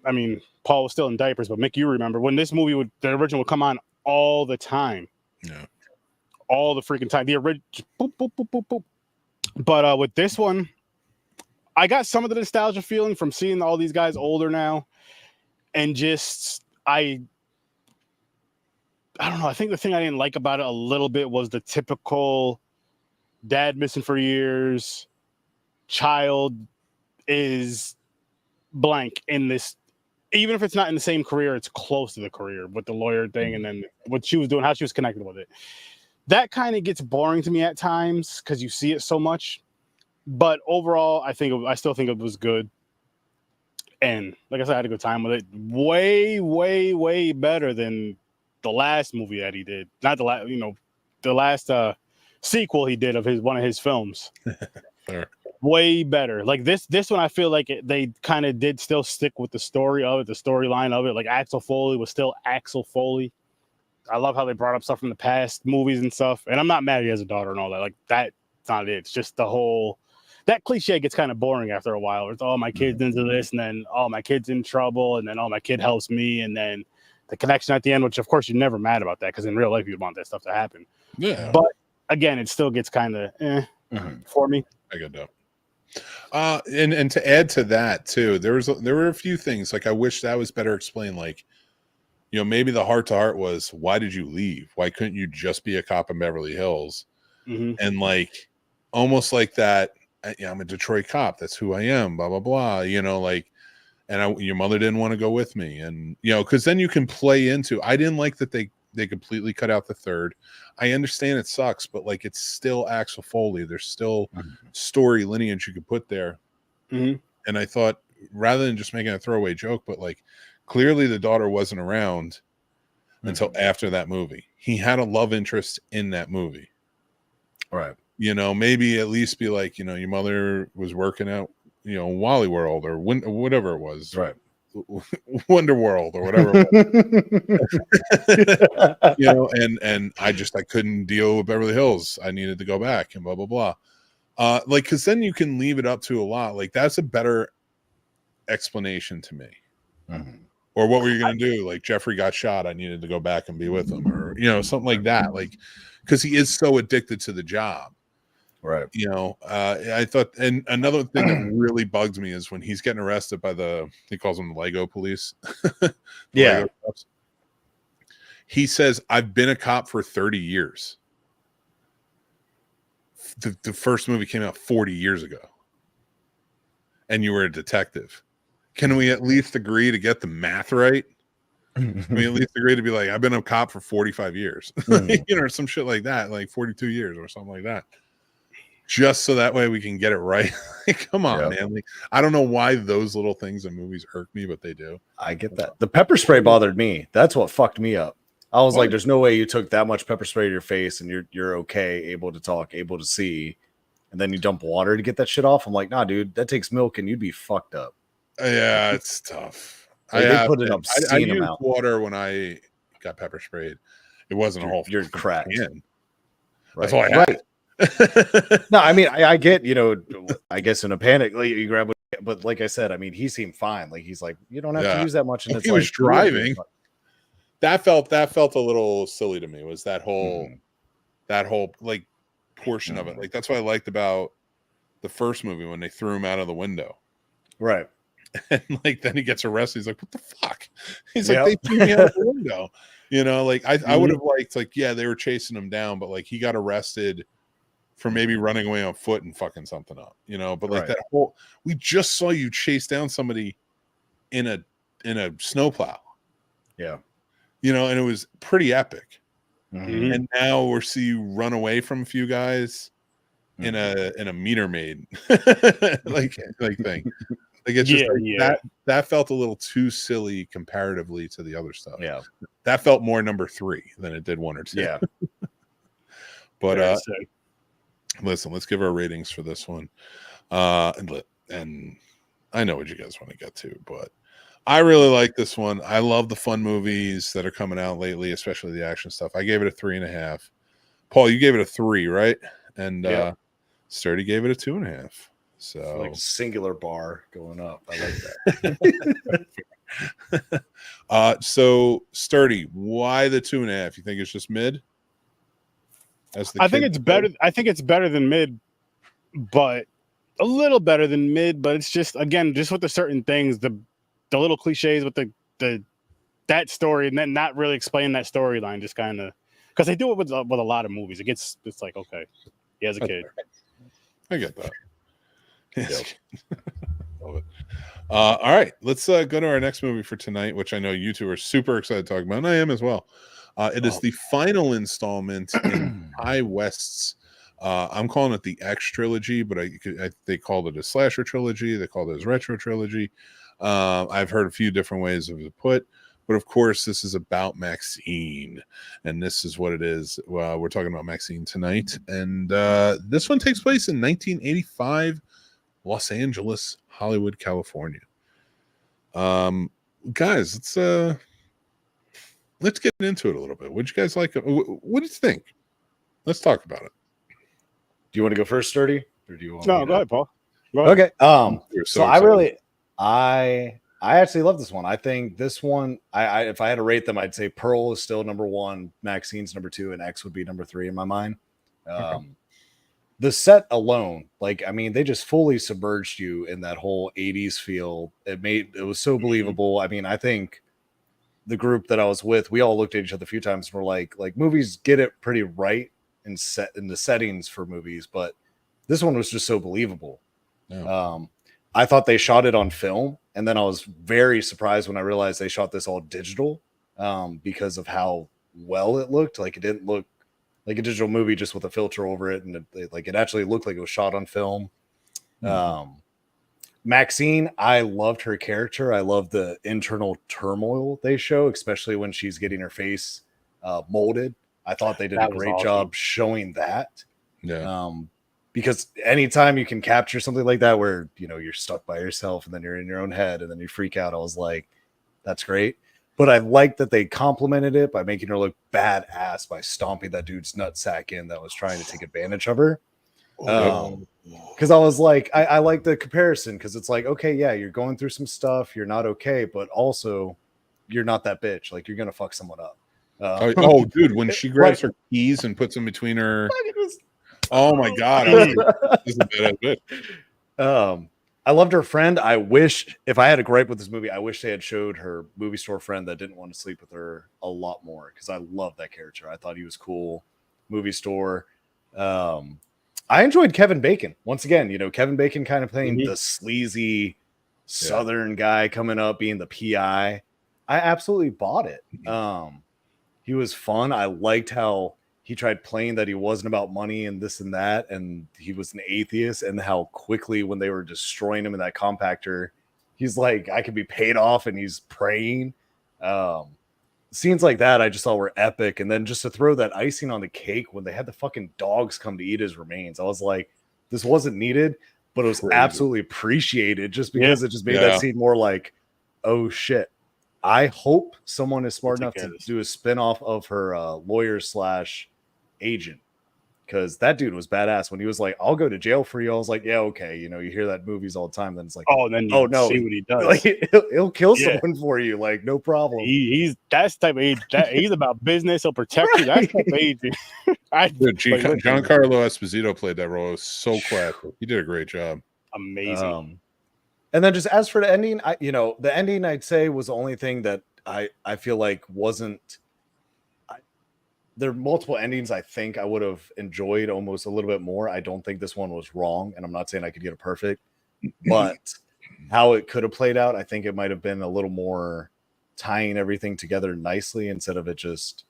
I mean, Paul was still in diapers, but Mick, you remember when this movie the original would come on all the time. Yeah. All the freaking time. The original. Boop, boop, boop, boop, boop. But with this one, I got some of the nostalgia feeling from seeing all these guys older now, and just I don't know. I think the thing I didn't like about it a little bit was the typical dad missing for years, child is blank in this. Even if it's not in the same career, it's close to the career with the lawyer thing, and then what she was doing, how she was connected with it. That kind of gets boring to me at times because you see it so much. But overall, I still think it was good. And like I said, I had a good time with it. Way, way, way better than the last movie that he did. Not the last, the last sequel he did of one of his films. Fair. Way better. Like this one, I feel like they kind of did still stick with the story of it, the storyline of it. Like Axel Foley was still Axel Foley. I love how they brought up stuff from the past movies and stuff. And I'm not mad he has a daughter and all that. Like that's not it. It's just the whole that cliche gets kind of boring after a while. It's my kid's into this, and then my kid's in trouble, and then my kid helps me, and then the connection at the end, which of course you're never mad about that because in real life you'd want that stuff to happen. Yeah. But again, it still gets kind of for me. I get that. And to add to that too, there were a few things like I wish that was better explained. Like, maybe the heart to heart was, why did you leave? Why couldn't you just be a cop in Beverly Hills? And like, almost like that. I'm a Detroit cop. That's who I am. Blah blah blah. And your mother didn't want to go with me, and because then you can play into. I didn't like that they completely cut out the third. I understand it sucks, but like it's still Axel Foley. There's still story lineage you could put there. And I thought rather than just making a throwaway joke, but like clearly the daughter wasn't around until after that movie. He had a love interest in that movie. Right. Maybe at least be like, your mother was working out, Wally World or whatever it was. Right. Wonder World or whatever. And I couldn't deal with Beverly Hills. I needed to go back and blah, blah, blah. Cause then you can leave it up to a lot. Like that's a better explanation to me. Or what were you going to do? Like Jeffrey got shot. I needed to go back and be with him or, something like that. Like, cause he is so addicted to the job. Right. I thought, and another thing that really bugs me is when he's getting arrested by he calls them the Lego police. Yeah. Lego cops. He says, I've been a cop for 30 years. The first movie came out 40 years ago. And you were a detective. Can we at least agree to get the math right? Can we at least agree to be like, I've been a cop for 45 years, or some shit like that, like 42 years or something like that. Just so that way we can get it right. Come on, man. Like, I don't know why those little things in movies irk me, but they do. I get that. The pepper spray bothered me. That's what fucked me up. I was like, there's no way you took that much pepper spray to your face and you're okay, able to talk, able to see, and then you dump water to get that shit off. I'm like, nah, dude, that takes milk and you'd be fucked up. Yeah, it's tough. They put it up. I used water when I got pepper sprayed. It wasn't a whole. You're cracked. Right. That's all I had. Right. No, I mean, I get, I guess in a panic, like you grab, but like I said, I mean, he seemed fine. Like he's like, you don't have to use that much. And it's he was driving. That felt a little silly to me. Was that whole like portion of it? Like that's what I liked about the first movie when they threw him out of the window. Right. And like then he gets arrested. He's like, what the fuck? He's like, they threw me out of the window. Like I would have liked, like, yeah, they were chasing him down, but like he got arrested for maybe running away on foot and fucking something up, but like that whole, we just saw you chase down somebody in a snowplow. Yeah. And it was pretty epic. And now we're see you run away from a few guys in a meter maid like thing. Like it's just that felt a little too silly comparatively to the other stuff. Yeah. That felt more number 3 than it did 1 or 2. Yeah. But listen, let's give our ratings for this one. And I know what you guys want to get to, but I really like this one. I love the fun movies that are coming out lately, especially the action stuff. I gave it a 3.5. Paul, you gave it a 3, right? And Sturdy gave it a 2.5. So it's like singular bar going up. I like that. So Sturdy, why the 2.5? You think it's just mid? As the I think kids it's better. I think it's better than mid, but a little better than mid. But it's just, again, just with the certain things, the little cliches with the that story, and then not really explain that storyline, just kind of, because they do it with a lot of movies. It's like, okay, he has a kid. I get that. Yes. Love it. All right, let's go to our next movie for tonight, which I know you two are super excited to talk about, and I am as well. It is the final installment in Ty West's. I'm calling it the X trilogy, but they called it a slasher trilogy. They called it his retro trilogy. I've heard a few different ways of it put, but of course, this is about Maxxxine, and this is what it is. We're talking about Maxxxine tonight, and this one takes place in 1985, Los Angeles, Hollywood, California. Guys, let's get into it a little bit. What'd you guys like? What did you think? Let's talk about it. Do you want to go first, Sturdy? Or do you want No, go ahead, Paul. Go ahead. Okay. You're So I actually love this one. I think this one, I if I had to rate them, I'd say Pearl is still number one, Maxxine's number two, and X would be number three in my mind. The set alone, like, I mean, they just fully submerged you in that whole 80s feel. It was so believable. I mean, I think the group that I was with, we all looked at each other a few times and were like movies get it pretty right in the settings for movies, but this one was just so believable. Yeah. I thought they shot it on film, and then I was very surprised when I realized they shot this all digital, because of how well it looked. Like, it didn't look like a digital movie just with a filter over it, and it actually looked like it was shot on film. Maxxine, I loved her character. I love the internal turmoil they show, especially when she's getting her face molded. I thought they did a great job showing that. Yeah. Because anytime you can capture something like that where, you're stuck by yourself and then you're in your own head and then you freak out, I was like, that's great. But I like that they complimented it by making her look badass by stomping that dude's nutsack in that was trying to take advantage of her. Because I was like, I like the comparison, because it's like, okay, yeah, you're going through some stuff, you're not okay, but also you're not that bitch. Like, you're gonna fuck someone up. Dude, when she grabs her keys and puts them between her, oh my god, I was like, this is a bad bitch. I loved her friend. I wish, if I had a gripe with this movie, I wish they had showed her movie store friend that didn't want to sleep with her a lot more, because I love that character. I thought he was cool. Movie store. I enjoyed Kevin Bacon. Once again, Kevin Bacon kind of playing the sleazy Southern guy coming up, being the PI. I absolutely bought it. He was fun. I liked how he tried playing that he wasn't about money and this and that, and he was an atheist, and how quickly when they were destroying him in that compactor, he's like, I could be paid off, and he's praying. Scenes like that I just thought were epic. And then just to throw that icing on the cake when they had the fucking dogs come to eat his remains, I was like, this wasn't needed, but it was absolutely appreciated, just because it just made that scene more like, oh shit. I hope someone is smart enough to do a spin-off of her lawyer / agent, because that dude was badass. When he was like, I'll go to jail for you, I was like, yeah, okay. You hear that in movies all the time. Then it's like, no, see what he does. Like, he'll kill someone for you, like, no problem. He's that's type of age. He's about business. He'll protect you. That's type of age. Dude, Giancarlo Esposito played that role. It was so classic. He did a great job. Amazing. And then just as for the ending, the ending I'd say was the only thing that I feel like wasn't. There are multiple endings I think I would have enjoyed almost a little bit more. I don't think this one was wrong, and I'm not saying I could get it perfect, but how it could have played out, I think it might have been a little more tying everything together nicely instead of it just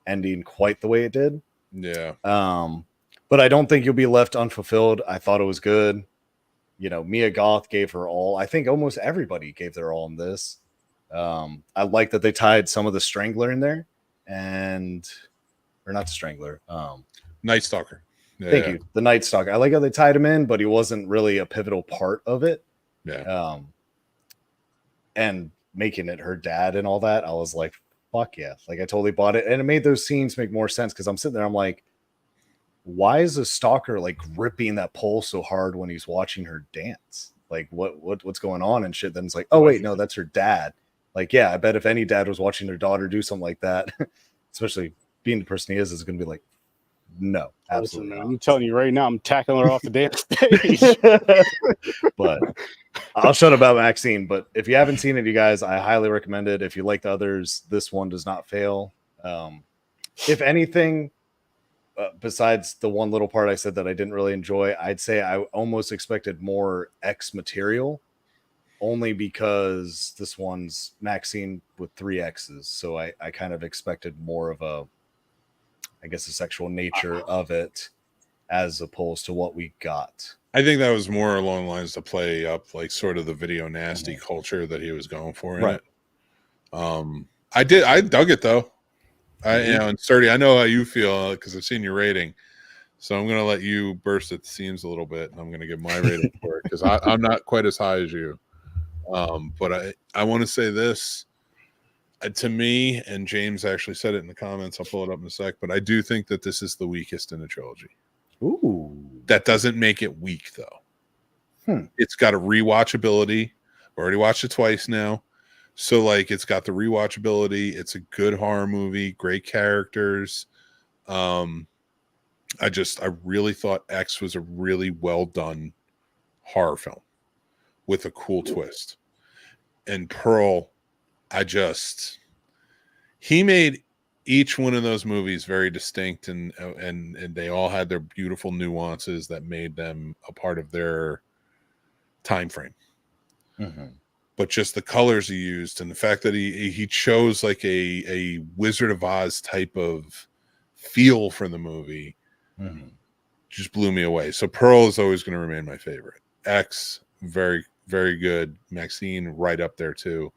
ending quite the way it did. Yeah. But I don't think you'll be left unfulfilled. I thought it was good. Mia Goth gave her all. I think almost everybody gave their all in this. I like that they tied some of the Strangler in there, or not the Strangler. Night Stalker. Thank you. The Night Stalker. I like how they tied him in, but he wasn't really a pivotal part of it. Yeah. And making it her dad and all that, I was like, fuck yeah. Like, I totally bought it. And it made those scenes make more sense, because I'm sitting there, I'm like, why is the stalker like gripping that pole so hard when he's watching her dance? Like, what's going on and shit? Then it's like, oh wait, no, that's her dad. Like, yeah, I bet if any dad was watching their daughter do something like that, especially being the person he is going to be like, No, Listen, absolutely man, not. I'm telling you right now, I'm tackling her off the damn stage. But I'll shut about Maxxxine. But if you haven't seen it, you guys, I highly recommend it. If you like the others, this one does not fail. If anything, besides the one little part I said that I didn't really enjoy, I'd say I almost expected more X material, only because this one's Maxxxine with 3 X's. So I kind of expected more of a, I guess, the sexual nature of it as opposed to what we got. I think that was more along the lines to play up like sort of the video nasty culture that he was going for in it. I dug it though. And Sturdy, I know how you feel because I've seen your rating. So I'm going to let you burst at the seams a little bit, and I'm going to give my rating for it because I'm not quite as high as you. But I want to say this to me, and James actually said it in the comments. I'll pull it up in a sec, but I do think that this is the weakest in the trilogy. Ooh. That doesn't make it weak, though. It's got a rewatchability. I've already watched it twice now. So, like, it's got the rewatchability. It's a good horror movie, great characters. I really thought X was a really well done horror film with a cool twist. And Pearl, he made each one of those movies very distinct, and they all had their beautiful nuances that made them a part of their time frame. But just the colors he used and the fact that he chose like a Wizard of Oz type of feel for the movie just blew me away. So Pearl is always going to remain my favorite. X, very, very good. Maxxxine, right up there too.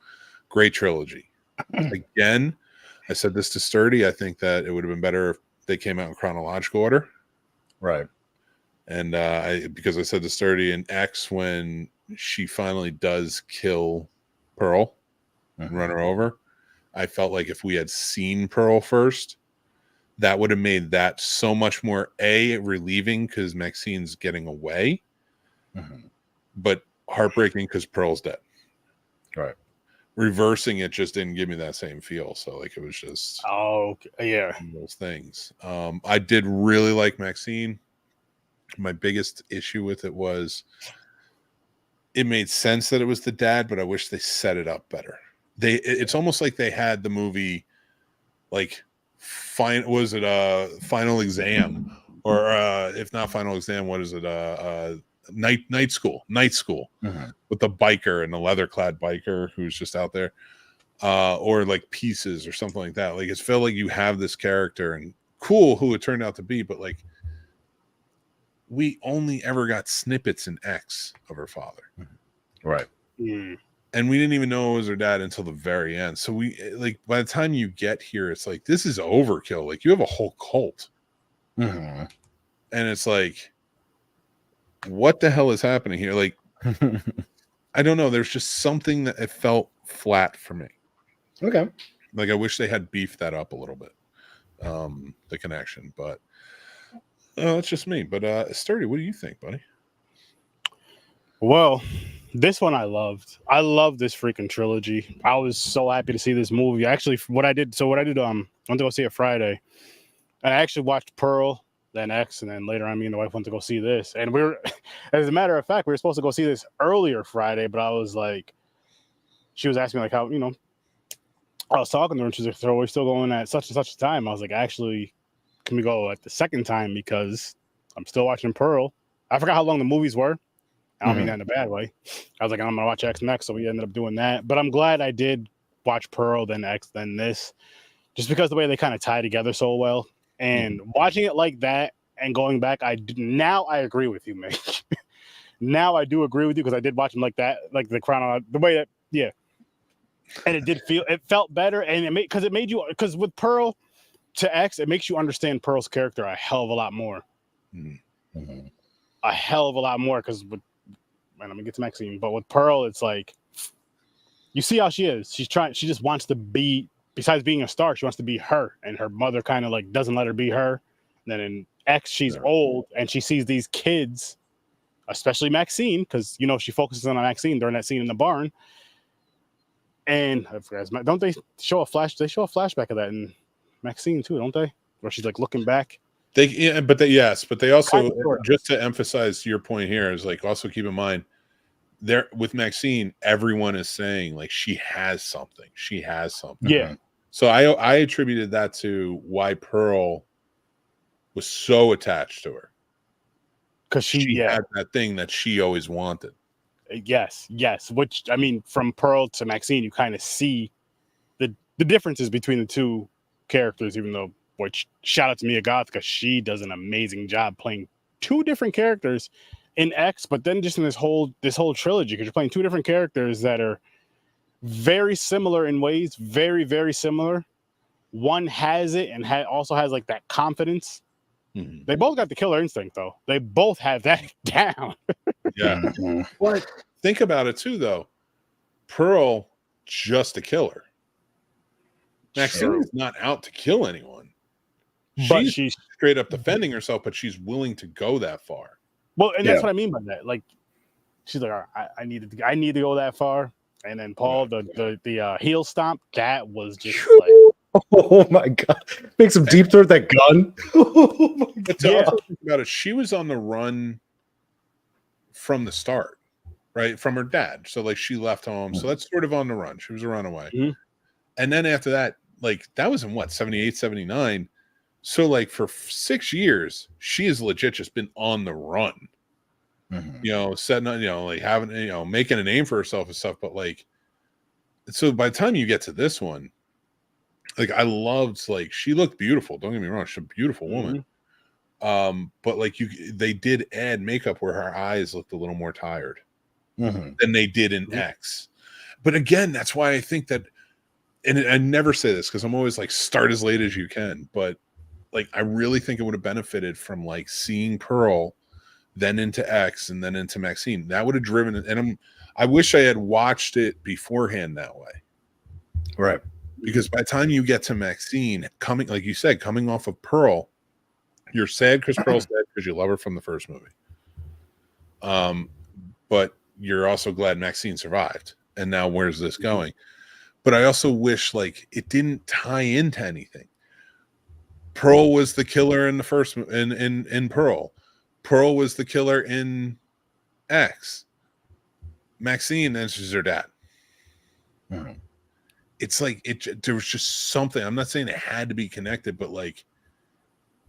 Great trilogy. Again, I said this to Sturdy. I think that it would have been better if they came out in chronological order. Right. And because I said to Sturdy in X, when she finally does kill Pearl and run her over, I felt like if we had seen Pearl first, that would have made that so much more relieving because Maxxine's getting away, but heartbreaking because Pearl's dead. Right. Reversing it just didn't give me that same feel. So like it was just those things. I did really like Maxxxine. My biggest issue with it was it made sense that it was the dad, but I wish they set it up better. It's almost like they had the movie like Final Exam, or if not Final Exam, what is it? Night School with the biker and the leather clad biker who's just out there, or like Pieces or something like that. Like it felt like you have this character and cool who it turned out to be, but like we only ever got snippets in X of her father, right? And we didn't even know it was her dad until the very end. So we like by the time you get here, it's like this is overkill. Like you have a whole cult, and it's like, what the hell is happening here? Like, I don't know. There's just something that it felt flat for me. Okay. Like I wish they had beefed that up a little bit, the connection. But it's just me. But Sturdy, what do you think, buddy? Well, this one I loved. I love this freaking trilogy. I was so happy to see this movie. Actually, what I did, I went to go see it Friday, and I actually watched Pearl, then X, and then later on, me and the wife went to go see this. And we were, as a matter of fact, we were supposed to go see this earlier Friday, but I was like, she was asking me like how, I was talking to her, and she's like, so we're still going at such and such a time. I was like, actually, can we go at the second time because I'm still watching Pearl. I forgot how long the movies were. I don't mean that in a bad way. I was like, I'm gonna watch X next, so we ended up doing that. But I'm glad I did watch Pearl, then X, then this, just because the way they kind of tie together so well. And watching it like that and going back, now I agree with you, man. Now I do agree with you because I did watch them like that, like the way that, yeah. And it felt better, and it made you, because with Pearl to X, it makes you understand Pearl's character a hell of a lot more. A hell of a lot more, because I'm gonna get to Maxxxine, but with Pearl, it's like you see how she is. She just wants to be, besides being a star, she wants to be her, and her mother kind of like doesn't let her be her. And then in X, she's old and she sees these kids, especially Maxxxine, because she focuses on Maxxxine during that scene in the barn. And don't they show a flashback of that in Maxxxine too, don't they? Where she's like looking back. but they also, Kind of, sort of. just to emphasize your point here, is like also keep in mind there with Maxxxine, everyone is saying like she has something. She has something. Yeah. So I attributed that to why Pearl was so attached to her. Because she had that thing that she always wanted. Yes. Which, I mean, from Pearl to Maxxxine, you kind of see the differences between the two characters, even though, which shout out to Mia Goth, because she does an amazing job playing two different characters in X, but then just in this whole trilogy, because you're playing two different characters that are very similar in ways, very, very similar. One has it and also has like that confidence. Mm-hmm. They both got the killer instinct, though. They both have that down. Yeah. But think about it too, though. Pearl, just a killer. Maxxxine is not out to kill anyone. But She's straight up defending herself, but she's willing to go that far. Well, and that's what I mean by that. Like, she's like, all right, I need to go that far. And then Paul, the heel stomp, that was just like, oh my god, makes him deep throat that gun. But to also think about it, she was on the run from the start, right? From her dad. So like she left home. So that's sort of on the run. She was a runaway. Mm-hmm. And then after that, like that was in what, 78, 79. So like for 6 years, she has legit just been on the run. You know, setting on, you know, like having, you know, making a name for herself and stuff. But like, so by the time you get to this one, like I loved, like she looked beautiful. Don't get me wrong, she's a beautiful woman. But like they did add makeup where her eyes looked a little more tired than they did in X. But again, that's why I think that, and I never say this because I'm always like start as late as you can, but like I really think it would have benefited from like seeing Pearl, then into X, and then into Maxxxine. That would have driven it. And I wish I had watched it beforehand that way. Right. Because by the time you get to Maxxxine, coming, like you said, coming off of Pearl, you're sad because Pearl's dead because you love her from the first movie. But you're also glad Maxxxine survived. And now where's this going? But I also wish like it didn't tie into anything. Pearl was the killer in the first in Pearl. Pearl was the killer in X. Maxxxine answers her dad. It's like there was just something. I'm not saying it had to be connected, but like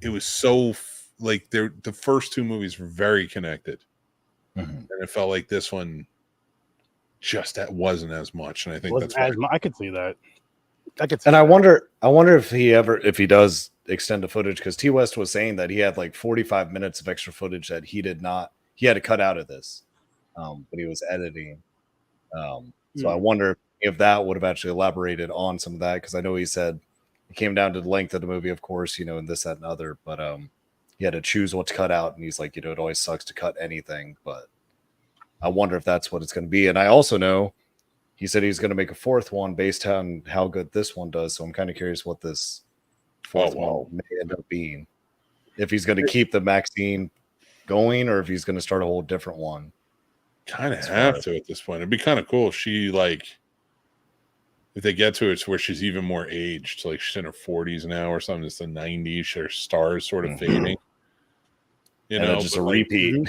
it was so like the first two movies were very connected, and it felt like this one just that wasn't as much. And I think that's I could see that. I wonder if he does extend the footage, because T West was saying that he had like 45 minutes of extra footage that he had to cut out of this, but he was editing. So I wonder if that would have actually elaborated on some of that, because I know he said it came down to the length of the movie, of course, you know, and this, that, and other, but he had to choose what to cut out, and he's like, you know, it always sucks to cut anything, but I wonder if that's what it's going to be. And I also know he said he's going to make a fourth one based on how good this one does, so I'm kind of curious what this fourth one may end up being. If he's going to keep the Maxxxine going, or if he's going to start a whole different one. Kind of have to at this point. It'd be kind of cool if she, like, if they get to it where she's even more aged, like she's in her 40s now or something. It's the 90s, her stars sort of fading. You know, just a repeat.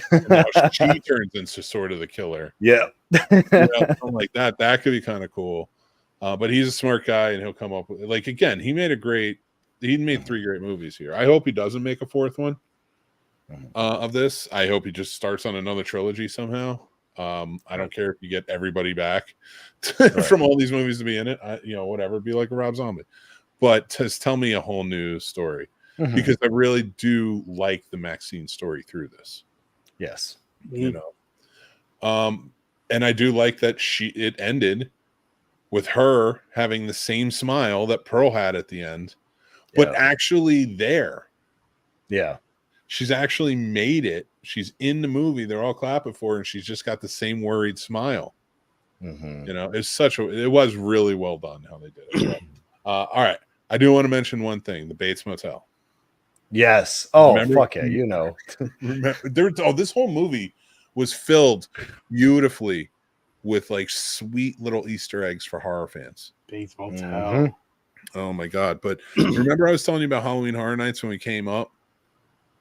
She turns into sort of the killer. Yeah. You know, something like that. That could be kind of cool. But he's a smart guy, and he'll come up with, like, again, he made 3 great movies here. I hope he doesn't make a fourth one of this. I hope he just starts on another trilogy somehow. I don't care if you get everybody back from all these movies to be in it. Whatever, be like a Rob Zombie, but just tell me a whole new story, because I really do like the Maxxxine story through this. Yes, you know, and I do like that it ended with her having the same smile that Pearl had at the end, but actually there. Yeah. She's actually made it. She's in the movie. They're all clapping for her, and she's just got the same worried smile. You know, it was really well done how they did it. All right. I do want to mention one thing: the Bates Motel. Yes. Oh, fuck yeah. You know, this whole movie was filled beautifully with like sweet little Easter eggs for horror fans. Bates Motel. Oh my God. But remember I was telling you about Halloween Horror Nights when we came up?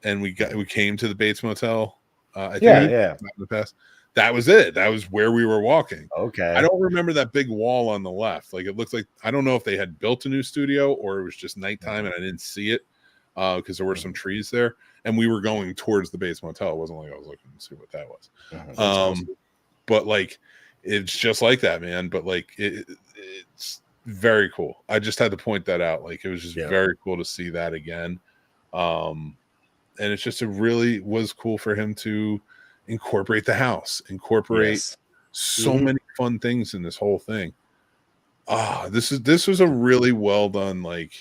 and we came to the Bates Motel. I think Yeah. in the past. That was it. That was where we were walking. Okay. I don't remember that big wall on the left. Like, it looked like, I don't know if they had built a new studio or it was just nighttime and I didn't see it because there were some trees there, and we were going towards the Bates Motel. It wasn't like I was looking to see what that was. But like, it's just like that, man. But like, it's very cool. I just had to point that out. Like, it was just very cool to see that again. And it's just, it really was cool for him to incorporate the house, so many fun things in this whole thing. This was a really well done, like,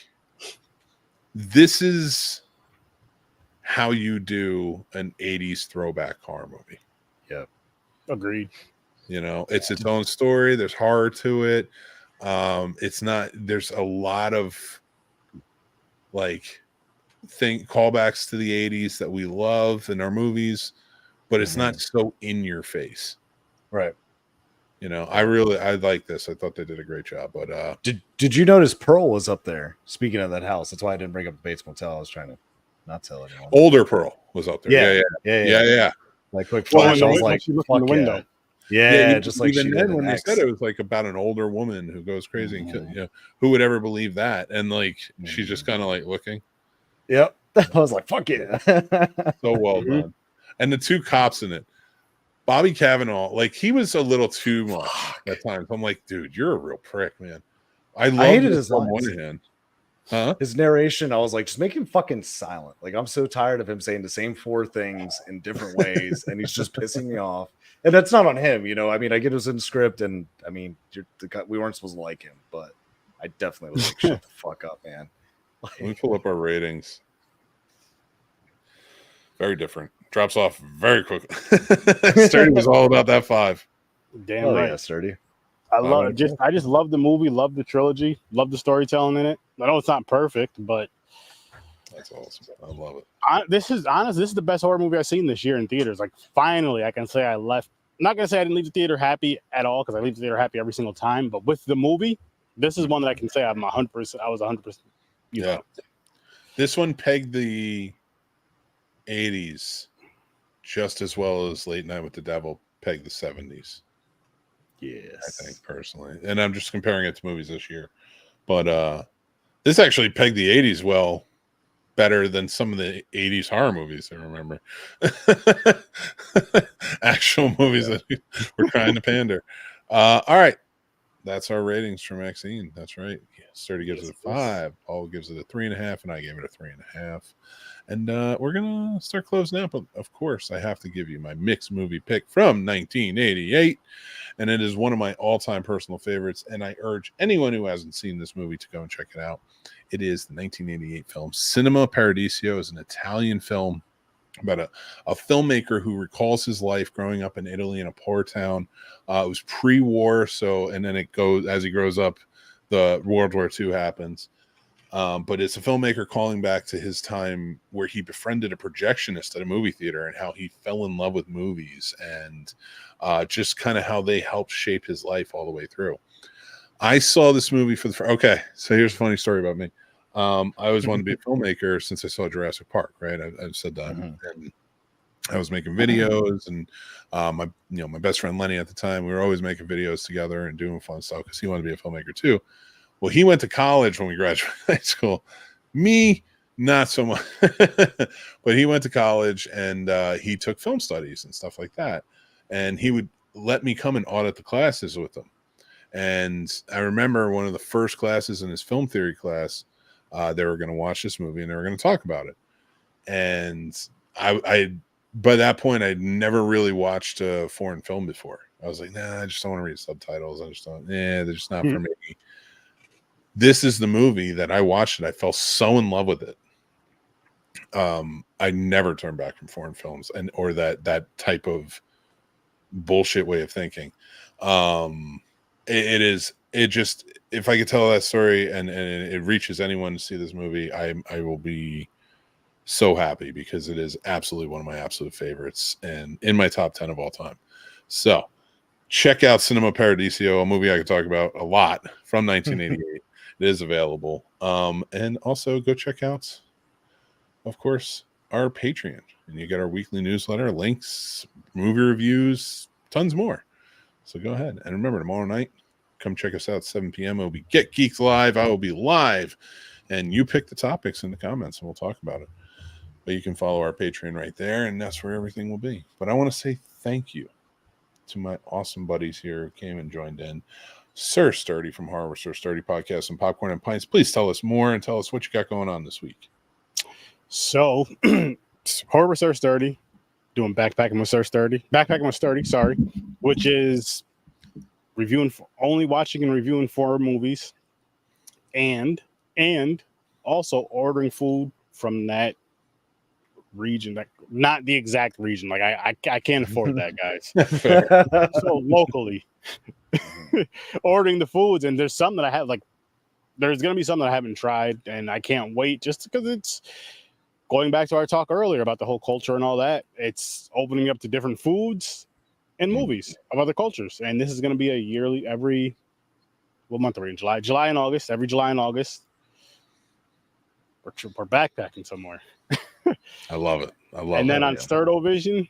this is how you do an 80s throwback horror movie. Yep. Agreed. You know, it's its own story. There's horror to it. It's not, there's a lot of like callbacks to the 80s that we love in our movies, but it's not so in your face. Right. You know, I like this. I thought they did a great job. But did you notice Pearl was up there? Speaking of that house, that's why I didn't bring up the Bates Motel. I was trying to not tell anyone. Older Pearl was up there. Yeah. Like quick flash. I was like, she looked in the window. Yeah, just like even then when they said it was like about an older woman who goes crazy and you know, who would ever believe that? And like she's just kind of like looking. Yep. I was like, fuck yeah. So well done. And the two cops in it. Bobby Cavanaugh, like, he was a little too much at times. I'm like, dude, you're a real prick, man. I hated his lines. on one hand. Huh? His narration, I was like, just make him fucking silent. Like, I'm so tired of him saying the same four things in different ways, and he's just pissing me off. And that's not on him, you know. I mean, I get it was in script, and I mean, we weren't supposed to like him, but I definitely was like, shut the fuck up, man. Like, let me pull up our ratings. Very different. Drops off very quickly. Sturdy was all about that 5. Damn right. Yeah, Sturdy. I just love the movie, love the trilogy, love the storytelling in it. I know it's not perfect, but that's awesome. I love it. This is the best horror movie I've seen this year in theaters. Like, finally, I can say I left. I'm not gonna say I didn't leave the theater happy at all, because I leave the theater happy every single time. But with the movie, this is one that I can say I'm 100%. I was 100%. Yeah. This one pegged the 80s just as well as Late Night with the Devil pegged the 70s. Yes. I think, personally. And I'm just comparing it to movies this year. But this actually pegged the 80s better than some of the 80s horror movies I remember. Actual movies that we're trying to pander. All right. That's our ratings for Maxxxine. That's right. Sturdy gives it a 5. Paul gives it a 3.5, and I gave it a 3.5. And we're gonna start closing out, but of course, I have to give you my mixed movie pick from 1988, and it is one of my all-time personal favorites. And I urge anyone who hasn't seen this movie to go and check it out. It is the 1988 film Cinema Paradiso. Is an Italian film about a filmmaker who recalls his life growing up in Italy in a poor town. It was pre-war, so, and then it goes as he grows up, the World War II happens. But it's a filmmaker calling back to his time where he befriended a projectionist at a movie theater and how he fell in love with movies and just kind of how they helped shape his life all the way through. I saw this movie for the okay. So here's a funny story about me. I always wanted to be a filmmaker since I saw Jurassic Park. Right, I've said that. And I was making videos, and my best friend Lenny at the time, we were always making videos together and doing fun stuff because he wanted to be a filmmaker too. Well, he went to college when we graduated high school. Me, not so much. But he went to college and he took film studies and stuff like that. And he would let me come and audit the classes with him. And I remember one of the first classes in his film theory class, they were going to watch this movie and they were going to talk about it. And I by that point, I'd never really watched a foreign film before. I was like, nah, I just don't want to read subtitles. I just don't, they're just not for me. This is the movie that I watched and I fell so in love with it. I never turned back from foreign films or that type of bullshit way of thinking. It just, if I could tell that story and it reaches anyone to see this movie, I will be so happy because it is absolutely one of my absolute favorites and in my top 10 of all time. So check out Cinema Paradiso, a movie I could talk about a lot from 1988. It is available. And also go check out, of course, our Patreon, and you get our weekly newsletter, links, movie reviews, tons more. So go ahead. And remember, tomorrow night, come check us out at 7 p.m. It'll be Get Geeks Live. I will be live. And you pick the topics in the comments, and we'll talk about it. But you can follow our Patreon right there, and that's where everything will be. But I want to say thank you to my awesome buddies here who came and joined in. Sir Sturdy from Horror Sir Sturdy Podcast and Popcorn and Pints. Please tell us more and tell us what you got going on this week. So, Horror Sir Sturdy, doing Backpacking with Sturdy, sorry, which is only watching and reviewing horror movies, and also ordering food from that region, like not the exact region. Like I can't afford that, guys. So locally, ordering the foods, and there's some that I have, like there's gonna be some that I haven't tried, and I can't wait just because it's going back to our talk earlier about the whole culture and all that. It's opening up to different foods and movies of other cultures, and this is gonna be a yearly what month are we in? July and August. Every July and August, we're backpacking somewhere. I love it. And then on Sturdo Vision,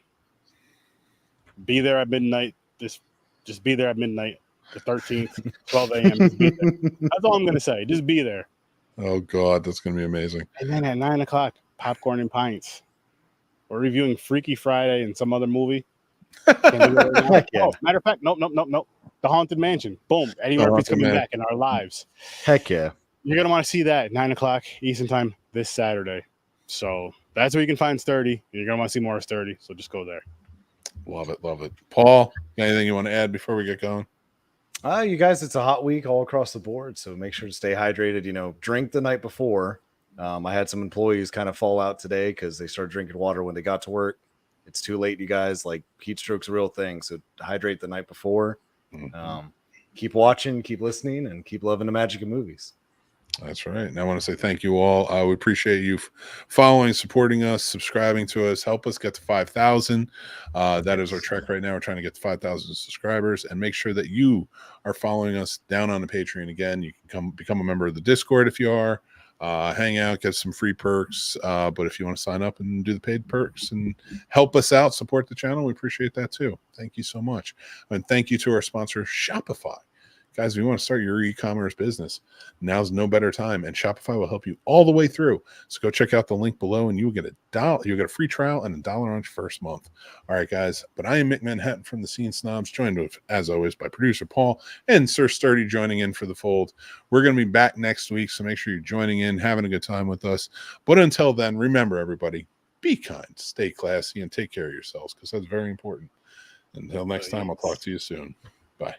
be there at midnight. Just be there at midnight, the 13th, 12 a.m. Just be there. That's all I'm going to say. Just be there. Oh, God, that's going to be amazing. And then at 9 o'clock, Popcorn and Pints. We're reviewing Freaky Friday and some other movie. Right now. Oh, matter of fact, nope. The Haunted Mansion. Boom. Eddie Murphy's coming back in our lives. Heck yeah. You're going to want to see that at 9 o'clock Eastern Time this Saturday. So that's where you can find Sturdy. You're going to want to see more of Sturdy, so just go there. Love it. Paul, anything you want to add before we get going? You guys, it's a hot week all across the board, so make sure to stay hydrated. Drink the night before. I had some employees kind of fall out today because they started drinking water when they got to work. It's too late, you guys. Like, heat stroke's a real thing, so hydrate the night before. Keep watching, keep listening, and keep loving the magic of movies. That's right. And I want to say thank you all. We appreciate you following, supporting us, subscribing to us. Help us get to 5,000. That is our trek right now. We're trying to get to 5,000 subscribers, and make sure that you are following us down on the Patreon. Again, you can become a member of the Discord if you are. Hang out, get some free perks. But if you want to sign up and do the paid perks and help us out, support the channel, we appreciate that too. Thank you so much. And thank you to our sponsor, Shopify. Guys, if you want to start your e-commerce business, now's no better time, and Shopify will help you all the way through. So go check out the link below, and you'll get a free trial and $1 on your first month. All right, guys. But I am Mick Manhattan from the Scene Snobs, joined with, as always, by producer Paul and Sir Sturdy joining in for the fold. We're going to be back next week, so make sure you're joining in, having a good time with us. But until then, remember, everybody, be kind, stay classy, and take care of yourselves, because that's very important. Until next time, I'll talk to you soon. Bye.